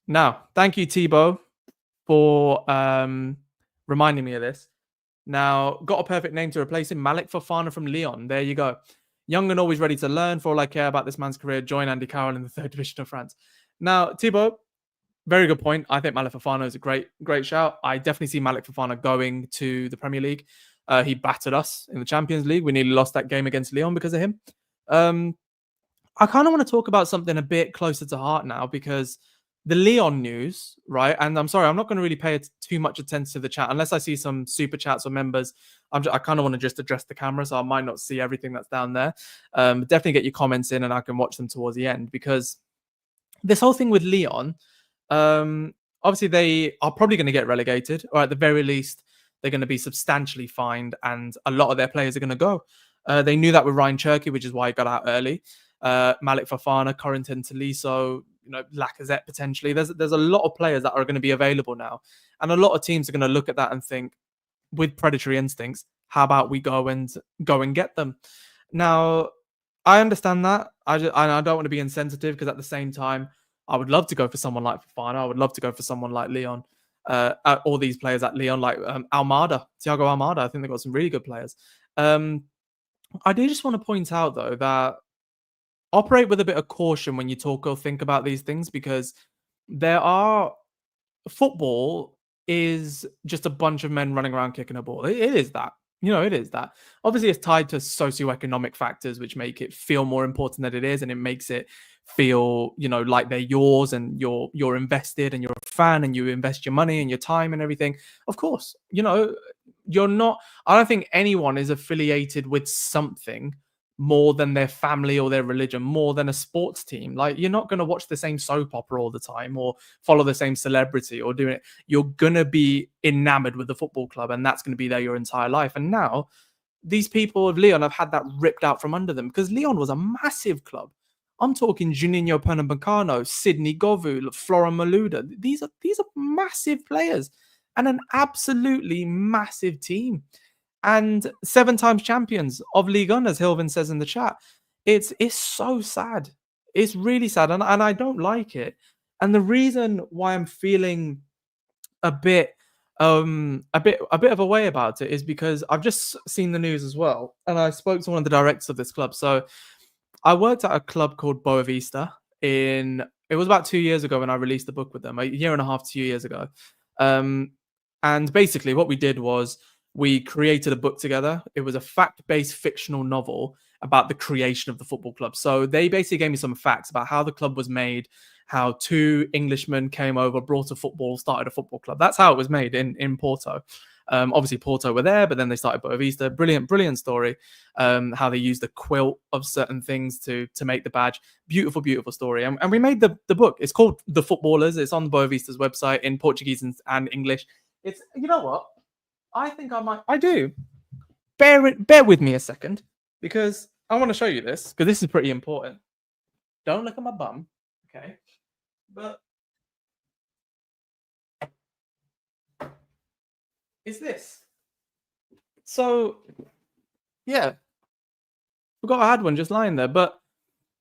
Now, thank you, Thibaut, for reminding me of this. Now, got a perfect name to replace him. Malik Fofana from Lyon. There you go. Young and always ready to learn. For all I care about this man's career, join Andy Carroll in the 3rd division of France. Now, Thibaut, very good point. I think Malik Fofana is a great shout. I definitely see Malik Fofana going to the Premier League. He battered us in the Champions League. We nearly lost that game against Lyon because of him. I kind of want to talk about something a bit closer to heart now because the Lyon news, right? And I'm sorry, I'm not going to really pay too much attention to the chat unless I see some super chats or members. I kind of want to just address the camera, so I might not see everything that's down there. Definitely get your comments in and I can watch them towards the end because this whole thing with Lyon, obviously they are probably going to get relegated, or at the very least, they're going to be substantially fined and a lot of their players are going to go. They knew that with Ryan Cherky, which is why he got out early. Malik Fofana, Corentin Tolisso, Lacazette potentially. There's a lot of players that are going to be available now. And a lot of teams are going to look at that and think, with predatory instincts, how about we go and get them? Now, I understand that. I don't want to be insensitive because at the same time, I would love to go for someone like Fofana. I would love to go for someone like Lyon. All these players at Lyon, like Almada, Thiago Almada. I think they've got some really good players. I do just want to point out, though, that operate with a bit of caution when you talk or think about these things because football is just a bunch of men running around kicking a ball. It is that. It is that. Obviously, it's tied to socioeconomic factors, which make it feel more important than it is, and it makes it feel, like they're yours and you're invested and you're a fan and you invest your money and your time and everything. Of course, you're not. I don't think anyone is affiliated with something more than their family or their religion, more than a sports team. Like, you're not going to watch the same soap opera all the time or follow the same celebrity or do it. You're going to be enamored with the football club and that's going to be there your entire life. And now these people of Lyon have had that ripped out from under them because Lyon was a massive club. I'm talking Juninho Pernambucano, Sidney Govou, Florent Malouda. These are massive players and an absolutely massive team. And 7 times champions of Ligue 1, as Hilvin says in the chat. It's so sad. It's really sad, and I don't like it. And the reason why I'm feeling a bit of a way about it is because I've just seen the news as well, and I spoke to one of the directors of this club. So I worked at a club called Boavista it was about 2 years ago when I released the book with them, a year and a half, 2 years ago. And basically, what we did was we created a book together. It was a fact-based fictional novel about the creation of the football club. So they basically gave me some facts about how the club was made, how two Englishmen came over, brought a football, started a football club. That's how it was made in Porto. Obviously, Porto were there, but then they started Boavista. Brilliant story. How they used the quilt of certain things to make the badge. Beautiful story. And we made the book. It's called The Footballers. It's on Boavista's website in Portuguese and English. It's, you know what? I think I do. Bear with me a second, because I want to show you this, because this is pretty important. Don't look at my bum, okay? But it's this. So, yeah, forgot I had one just lying there. But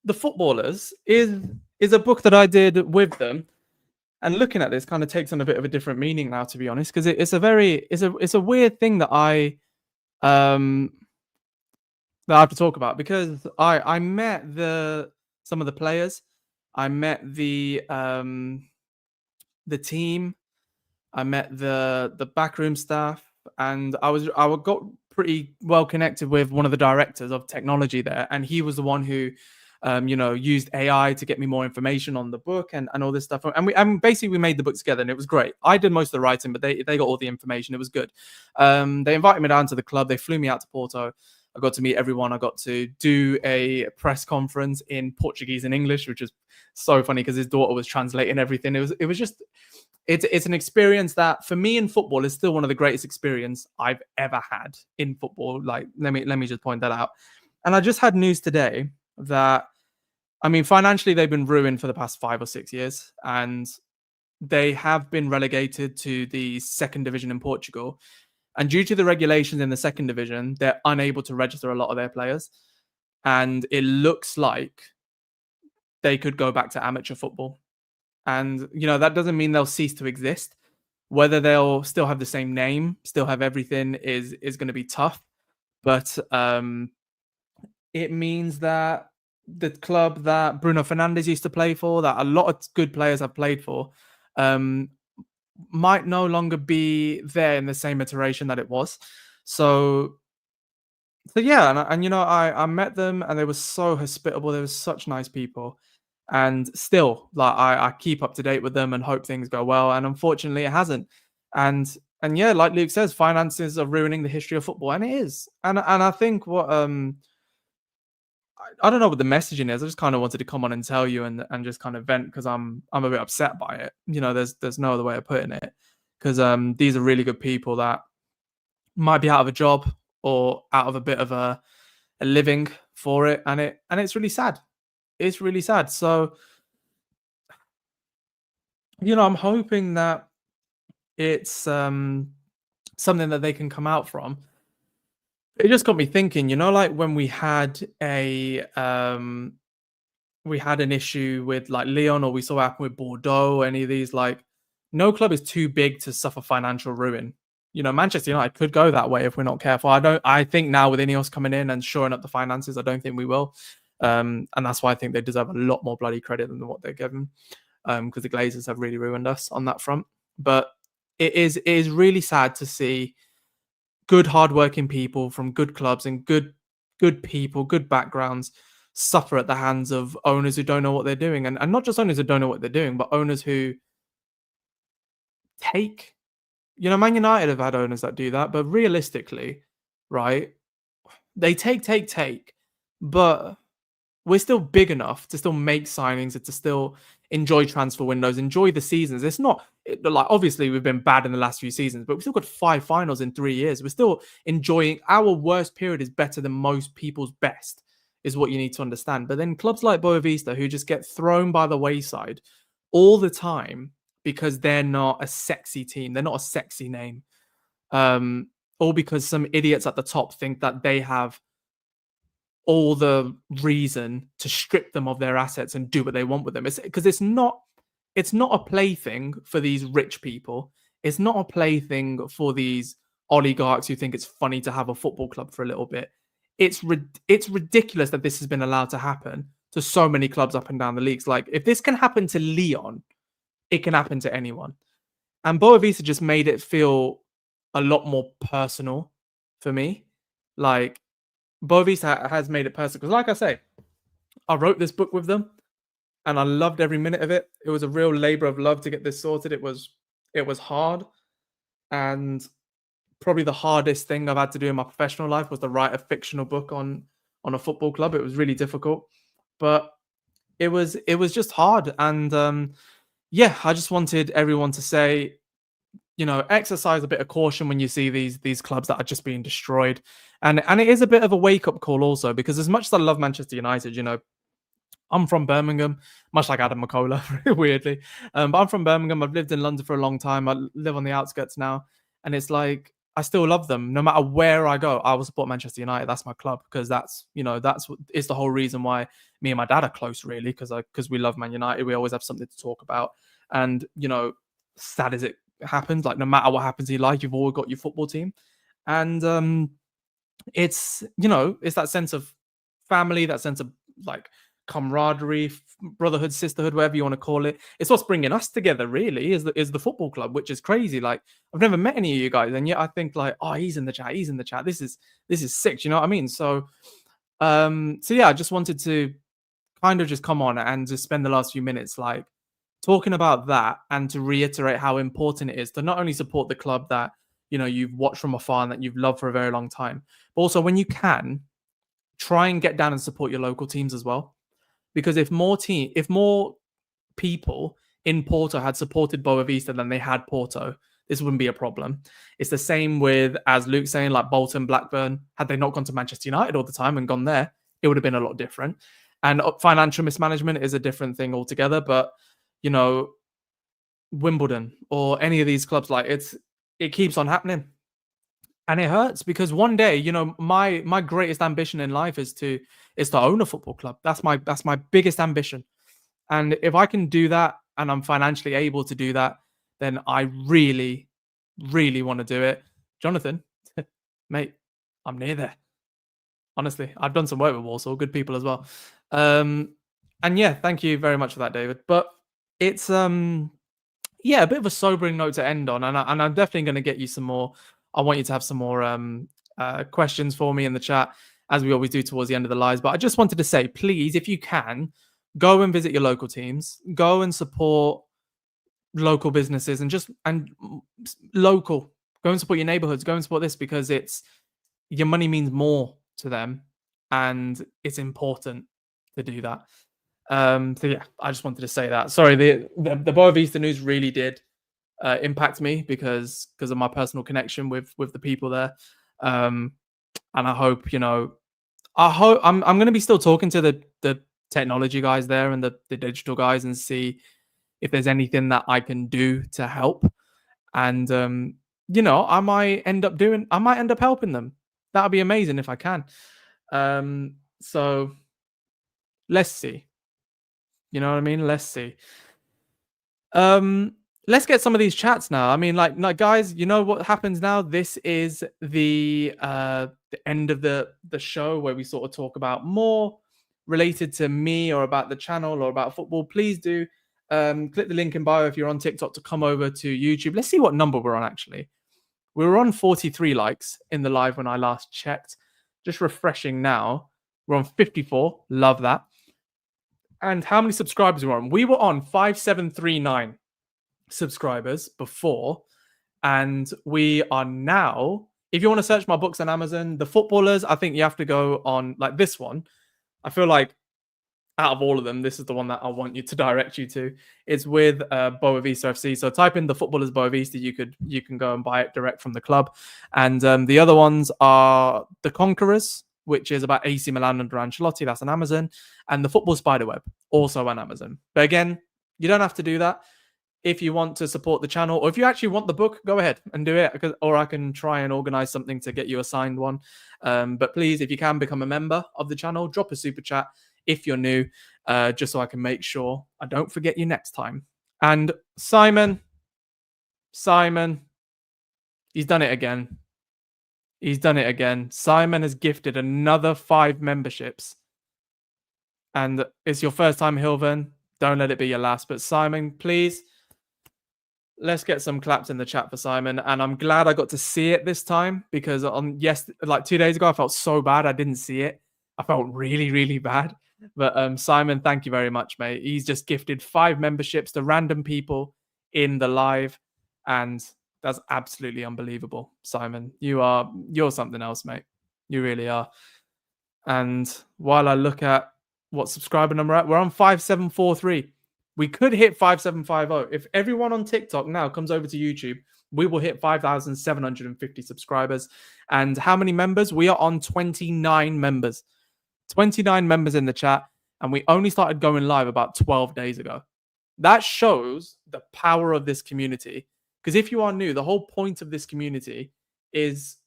The Footballers is a book that I did with them. And looking at this kind of takes on a bit of a different meaning now, to be honest, because it's a weird thing that I have to talk about, because I met some of the players, I met the team, I met the backroom staff, and I got pretty well connected with one of the directors of technology there, and he was the one who used AI to get me more information on the book and all this stuff. And basically we made the book together, and it was great. I did most of the writing, but they got all the information. It was good. They invited me down to the club. They flew me out to Porto. I got to meet everyone. I got to do a press conference in Portuguese and English, which is so funny because his daughter was translating everything. It was just, it's an experience that for me in football is still one of the greatest experience I've ever had in football. Like, let me just point that out. And I just had news today that, I mean, financially, they've been ruined for the past 5 or 6 years, and they have been relegated to the second division in Portugal. And due to the regulations in the second division, they're unable to register a lot of their players. And it looks like they could go back to amateur football. And, that doesn't mean they'll cease to exist. Whether they'll still have the same name, still have everything is going to be tough. But it means that the club that Bruno Fernandes used to play for, that a lot of good players have played for, might no longer be there in the same iteration that it was. So yeah, and I met them, and they were so hospitable. They were such nice people, and still, like, I keep up to date with them and hope things go well. And unfortunately, it hasn't. And yeah, like Luke says, finances are ruining the history of football, and it is. And I think what I don't know what the messaging is. I just kind of wanted to come on and tell you and just kind of vent, because I'm a bit upset by it. There's no other way of putting it, because these are really good people that might be out of a job or out of a bit of a living for it, and it's really sad. It's really sad. So I'm hoping that it's something that they can come out from. It just got me thinking, like when we had an issue with like Lyon, or we saw what happened with Bordeaux, any of these, like, no club is too big to suffer financial ruin. Manchester United could go that way if we're not careful. I think now with Ineos coming in and shoring up the finances, I don't think we will. And that's why I think they deserve a lot more bloody credit than what they're given. Because the Glazers have really ruined us on that front. But it is really sad to see good, hardworking people from good clubs and good people, good backgrounds, suffer at the hands of owners who don't know what they're doing. And not just owners who don't know what they're doing, but owners who take, Man United have had owners that do that, but realistically, right, they take, but we're still big enough to still make signings and to still enjoy transfer windows, enjoy the seasons. It's not like, obviously we've been bad in the last few seasons, but we've still got 5 finals in 3 years. We're still enjoying. Our worst period is better than most people's best, is what you need to understand. But then clubs like Boavista, who just get thrown by the wayside all the time because they're not a sexy team, they're not a sexy name, or because some idiots at the top think that they have all the reason to strip them of their assets and do what they want with them. It's because it's not a plaything for these rich people. It's not a plaything for these oligarchs who think it's funny to have a football club for a little bit. It's ridiculous that this has been allowed to happen to so many clubs up and down the leagues. Like, if this can happen to Lyon, it can happen to anyone. And Boavista just made it feel a lot more personal for me. Like Boavista has made it personal because, like I say, I wrote this book with them, and I loved every minute of it. It was a real labor of love to get this sorted. It was hard, and probably the hardest thing I've had to do in my professional life was to write a fictional book on a football club. It was really difficult, but it was just hard. And yeah, I just wanted everyone to say, exercise a bit of caution when you see these clubs that are just being destroyed. And it is a bit of a wake up call also, because as much as I love Manchester United, I'm from Birmingham, much like Adam McCullough, weirdly. But I'm from Birmingham. I've lived in London for a long time. I live on the outskirts now. And it's like, I still love them. No matter where I go, I will support Manchester United. That's my club, because is the whole reason why me and my dad are close, really, because we love Man United. We always have something to talk about. And, sad as it happens, like no matter what happens in life, you've always got your football team. And it's that sense of family, that sense of like camaraderie, brotherhood, sisterhood, whatever you want to call it. It's what's bringing us together, really, is the football club, which is crazy. Like, I've never met any of you guys, and yet I think like, oh, he's in the chat. This is sick. You know what I mean? So yeah, I just wanted to kind of just come on and just spend the last few minutes like talking about that, and to reiterate how important it is to not only support the club that you've watched from afar and that you've loved for a very long time, but also when you can, try and get down and support your local teams as well. Because if more people in Porto had supported Boavista than they had Porto, this wouldn't be a problem. It's the same with, as Luke's saying, like Bolton, Blackburn. Had they not gone to Manchester United all the time and gone there, it would have been a lot different. And financial mismanagement is a different thing altogether. But Wimbledon or any of these clubs, like it keeps on happening. And it hurts because one day, my greatest ambition in life is to own a football club. That's my biggest ambition. And if I can do that and I'm financially able to do that, then I really, really want to do it. Jonathan, mate, I'm near there. Honestly, I've done some work with Warsaw, good people as well. And yeah, thank you very much for that, David. But it's yeah, a bit of a sobering note to end on, and I'm definitely going to get you some more. I want you to have some more questions for me in the chat, as we always do towards the end of the lives. But I just wanted to say, please, if you can, go and visit your local teams, go and support local businesses, and local. Go and support your neighborhoods. Go and support this, because your money means more to them, and it's important to do that. So yeah, I just wanted to say that. Sorry, the Boavista news really did impact me because of my personal connection with the people there. And I hope I'm going to be still talking to the technology guys there and the digital guys, and see if there's anything that I can do to help. And I might end up helping them. That would be amazing if I can. So let's see. You know what I mean? Let's see. Let's get some of these chats now. I mean, like guys, you know what happens now? This is the end of the show, where we sort of talk about more related to me or about the channel or about football. Please do click the link in bio if you're on TikTok to come over to YouTube. Let's see what number we're on, actually. We were on 43 likes in the live when I last checked. Just refreshing now. We're on 54. Love that. And how many subscribers were on? We were on 5739 subscribers before, and we are now, if you want to search my books on Amazon, The Footballers, I think you have to go on like this one. I feel like out of all of them, this is the one that I want you to direct you to. It's with Boavista FC. So type in The Footballers Boavista. You can go and buy it direct from the club. And the other ones are The Conquerors, which is about AC Milan under Ancelotti. That's on Amazon. And The Football Spiderweb, also on Amazon. But again, you don't have to do that. If you want to support the channel, or if you actually want the book, go ahead and do it. Or I can try and organize something to get you a signed one. But please, if you can, become a member of the channel. Drop a super chat if you're new, just so I can make sure I don't forget you next time. And Simon, he's done it again. He's done it again. Simon has gifted another 5 memberships. And it's your first time, Hilvan. Don't let it be your last. But Simon, please Let's get some claps in the chat for Simon. And I'm glad I got to see it this time because like 2 days ago, I felt so bad I didn't see it. I felt really, really bad. But Simon, thank you very much, mate. He's just gifted 5 memberships to random people in the live. And that's absolutely unbelievable. Simon, you're something else, mate. You really are. And while I look at what subscriber number we're on 5743. We could hit 5750. If everyone on TikTok now comes over to YouTube, we will hit 5,750 subscribers. And how many members? We are on 29 members. 29 members in the chat. And we only started going live about 12 days ago. That shows the power of this community. Because if you are new, the whole point of this community is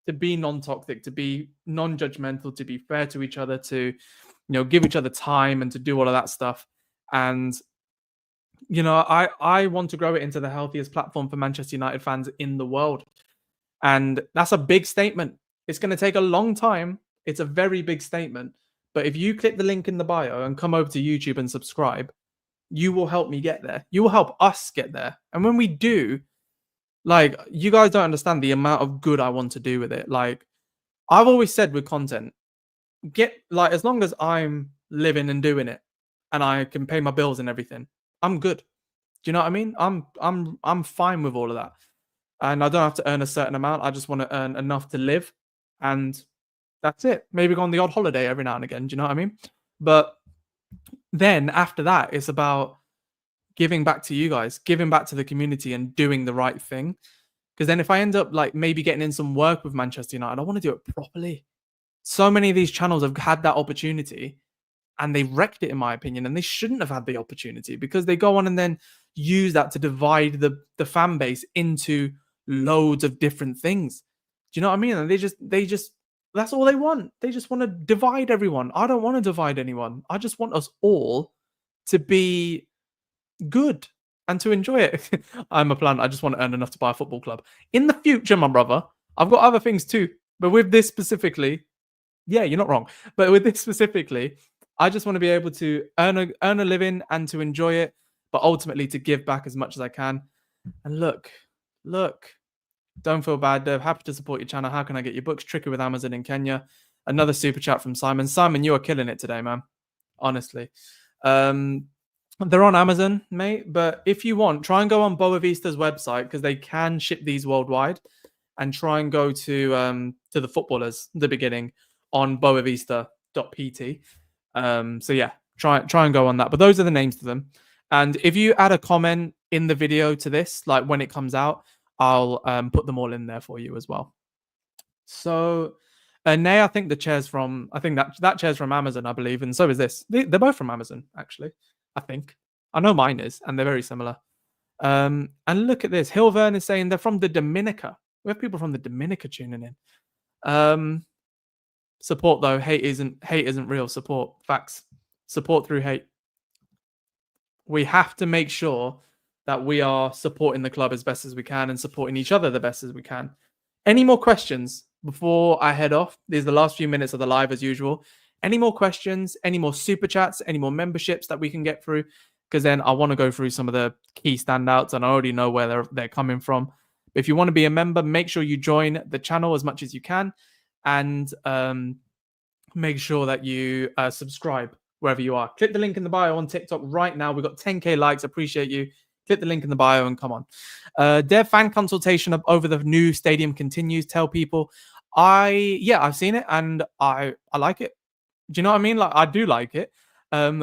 to be non-toxic, to be non-judgmental, to be fair to each other, to give each other time and to do all of that stuff. And I want to grow it into the healthiest platform for Manchester United fans in the world. And that's a big statement. It's going to take a long time. It's a very big statement. But if you click the link in the bio and come over to YouTube and subscribe, you will help me get there. You will help us get there. And when we do, like, you guys don't understand the amount of good I want to do with it. Like, I've always said with content, as long as I'm living and doing it and I can pay my bills and everything, I'm good. Do you know what I mean? I'm fine with all of that. And I don't have to earn a certain amount. I just want to earn enough to live. And that's it. Maybe go on the odd holiday every now and again. Do you know what I mean? But then after that, it's about giving back to you guys, giving back to the community and doing the right thing. Because then if I end up like maybe getting in some work with Manchester United, I want to do it properly. So many of these channels have had that opportunity and they wrecked it, in my opinion. And they shouldn't have had the opportunity because they go on and then use that to divide the fan base into loads of different things. Do you know what I mean? And they just that's all they want. They just want to divide everyone. I don't want to divide anyone. I just want us all to be good and to enjoy it. I'm a plan. I just want to earn enough to buy a football club. In the future, my brother, I've got other things too. But with this specifically, yeah, you're not wrong. But with this specifically, I just want to be able to earn a living and to enjoy it, but ultimately to give back as much as I can. And look, don't feel bad, Dev. Happy to support your channel. How can I get your books? Tricky with Amazon in Kenya. Another super chat from Simon. Simon, you are killing it today, man. Honestly. They're on Amazon, mate. But if you want, try and go on Boa Vista's website because they can ship these worldwide. And try and go to the footballers, the beginning, on boavista.pt. So yeah, try and go on that. But those are the names to them. And if you add a comment in the video to this, like when it comes out, I'll put them all in there for you as well. So Nay, I think that chair's from Amazon, I believe, and so is this. They're both from Amazon, actually. I think. I know mine is, and they're very similar. And look at this. Hilvern is saying they're from the Dominica. We have people from the Dominica tuning in. Support though. Hate isn't real. Support. Facts. Support through hate. We have to make sure that we are supporting the club as best as we can and supporting each other the best as we can. Any more questions before I head off? These are the last few minutes of the live as usual. Any more questions? Any more super chats? Any more memberships that we can get through? Because then I want to go through some of the key standouts and I already know where they're coming from. But if you want to be a member, make sure you join the channel as much as you can and make sure that you subscribe wherever you are. Click the link in the bio on TikTok right now. We've got 10K likes. Appreciate you. Click the link in the bio and come on. Dev fan consultation over the new stadium continues. Tell people. I've seen it and I like it. Do you know what I mean? Like, I do like it.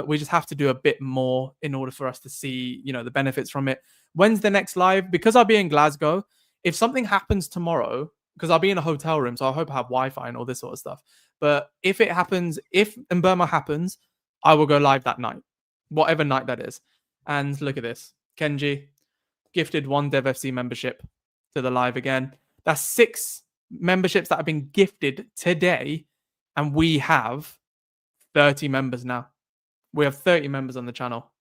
We just have to do a bit more in order for us to see, the benefits from it. When's the next live? Because I'll be in Glasgow. If something happens tomorrow, because I'll be in a hotel room, so I hope I have Wi-Fi and all this sort of stuff. But if it happens, if Burma happens, I will go live that night, whatever night that is. And look at this. Kenji gifted 1 DevFC membership to the live again. That's 6 memberships that have been gifted today. And we have 30 members now. We have 30 members on the channel,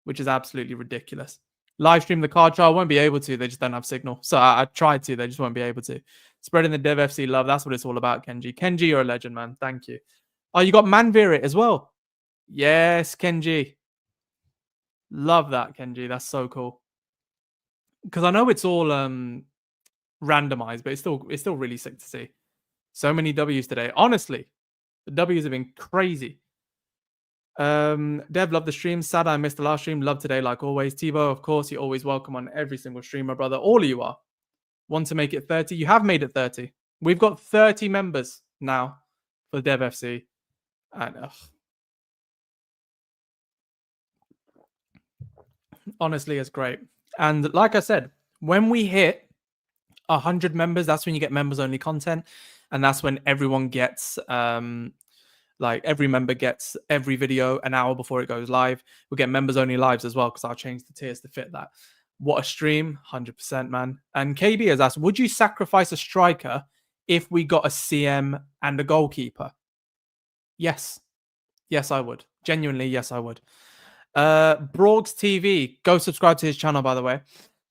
which is absolutely ridiculous. Live stream the card trial, won't be able to. They just don't have signal. So I tried to. They just won't be able to. Spreading the Dev FC love. That's what it's all about, Kenji. Kenji, you're a legend, man. Thank you. Oh, you got Manveer it as well. Yes, Kenji. Love that, Kenji. That's so cool. because I know it's all randomized, but it's still really sick to see. So many W's today. Honestly, the W's have been crazy. Dev, love the stream. Sad I missed the last stream. Love today, like always. Tebow, of course, you're always welcome on every single stream, my brother. All of you are. Want to make it 30? You have made it 30. We've got 30 members now for Dev FC. And honestly, it's great. And like I said, when we hit 100 members, that's when you get members only content. And that's when everyone gets like every member gets every video an hour before it goes live. We get members only lives as well because I'll change the tiers to fit that. What a stream, 100%, man. And KB has asked, would you sacrifice a striker if we got a CM and a goalkeeper? Yes. Yes, I would. Genuinely, yes, I would. Brogs TV, go subscribe to his channel, by the way.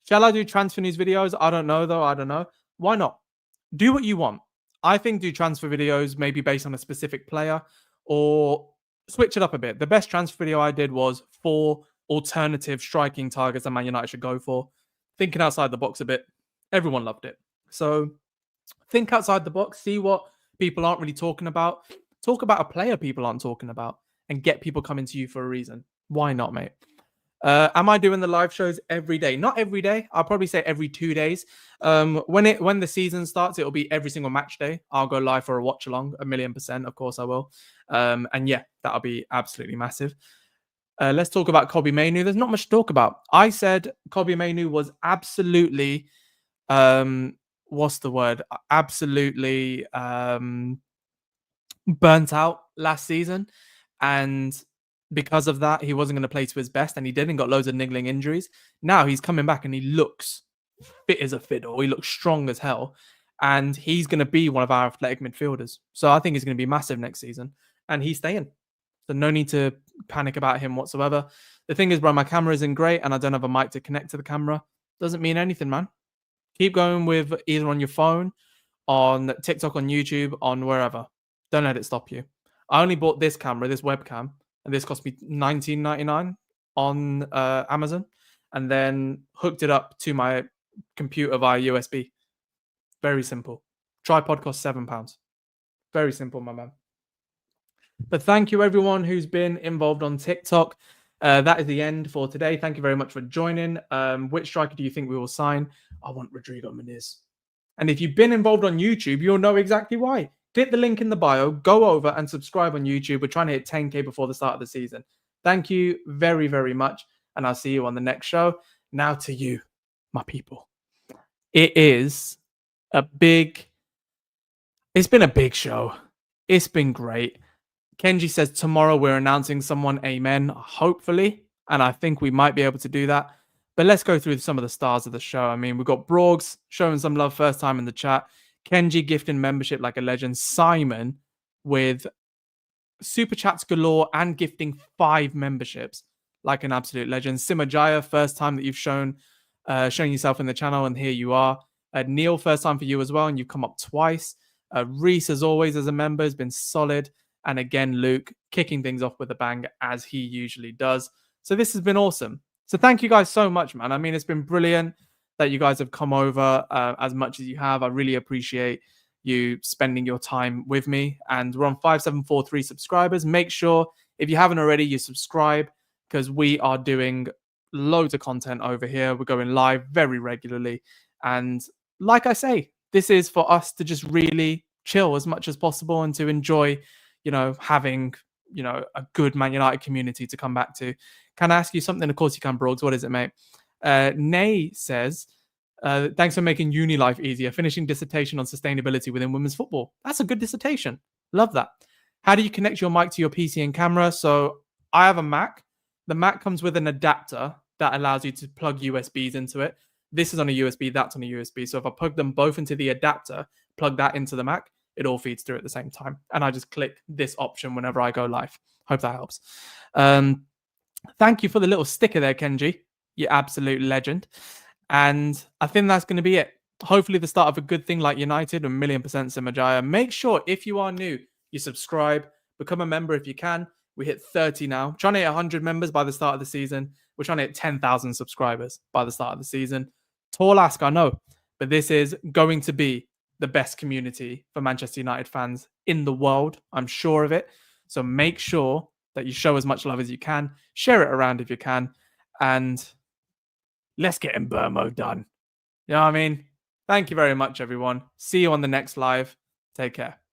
Shall I do transfer news videos? I don't know, though. I don't know. Why not? Do what you want. I think do transfer videos maybe based on a specific player or switch it up a bit. The best transfer video I did was 4 alternative striking targets that Man United should go for. Thinking outside the box a bit. Everyone loved it. So think outside the box. See what people aren't really talking about. Talk about a player people aren't talking about and get people coming to you for a reason. Why not, mate? Am I doing the live shows every day? Not every day. I'll probably say every 2 days. When the season starts, it'll be every single match day. I'll go live for a watch along, 1,000,000%. Of course, I will. And yeah, that'll be absolutely massive. Let's talk about Kobbie Mainoo. There's not much to talk about. I said Kobbie Mainoo was absolutely, what's the word? Absolutely burnt out last season, and because of that, he wasn't going to play to his best, and he did, and got loads of niggling injuries. Now he's coming back, and he looks fit as a fiddle. He looks strong as hell, and he's going to be one of our athletic midfielders. So I think he's going to be massive next season, and he's staying. So no need to panic about him whatsoever. The thing is, bro, my camera isn't great, and I don't have a mic to connect to the camera. Doesn't mean anything, man. Keep going with either on your phone, on TikTok, on YouTube, on wherever. Don't let it stop you. I only bought this camera, this webcam, and this cost me $19.99 on Amazon, and then hooked it up to my computer via USB. Very simple. Tripod costs £7. Very simple, my man. But thank you, everyone who's been involved on TikTok. That is the end for today. Thank you very much for joining. Which striker do you think we will sign? I want Rodrigo Muniz. And if you've been involved on YouTube, you'll know exactly why. Click the link in the bio, go over and subscribe on YouTube. We're trying to hit 10K before the start of the season. Thank you very, very much. And I'll see you on the next show. Now to you, my people. It's been a big show. It's been great. Kenji says tomorrow we're announcing someone. Amen. Hopefully. And I think we might be able to do that. But let's go through some of the stars of the show. I mean, we've got Brogs showing some love first time in the chat. Kenji gifting membership like a legend. Simon with super chats galore and gifting 5 memberships like an absolute legend. Simajaya, first time that you've shown yourself in the channel, and here you are. Neil, first time for you as well, and you've come up twice. Reese, as always, as a member, has been solid. And again, Luke kicking things off with a bang, as he usually does. So this has been awesome. So thank you guys so much, man. I mean, it's been brilliant that you guys have come over as much as you have. I really appreciate you spending your time with me. And we're on 5743 subscribers. Make sure, if you haven't already, you subscribe, because we are doing loads of content over here. We're going live very regularly. And like I say, this is for us to just really chill as much as possible and to enjoy, having, a good Man United community to come back to. Can I ask you something? Of course you can, Brogs. What is it, mate? Nay says, thanks for making uni life easier. Finishing dissertation on sustainability within women's football. That's a good dissertation. Love that. How do you connect your mic to your PC and camera? So I have a Mac. The Mac comes with an adapter that allows you to plug USBs into it. This is on a USB, that's on a USB. So if I plug them both into the adapter, plug that into the Mac, it all feeds through at the same time. And I just click this option whenever I go live. Hope that helps. Thank you for the little sticker there, Kenji. You absolute legend. And I think that's going to be it. Hopefully the start of a good thing like United, 1,000,000% Simajaya. Make sure, if you are new, you subscribe. Become a member if you can. We hit 30 now. Trying to hit 100 members by the start of the season. We're trying to hit 10,000 subscribers by the start of the season. Tall ask, I know, but this is going to be the best community for Manchester United fans in the world. I'm sure of it. So make sure that you show as much love as you can, share it around if you can, and let's get Mbermo done. You know what I mean? Thank you very much, everyone. See you on the next live. Take care.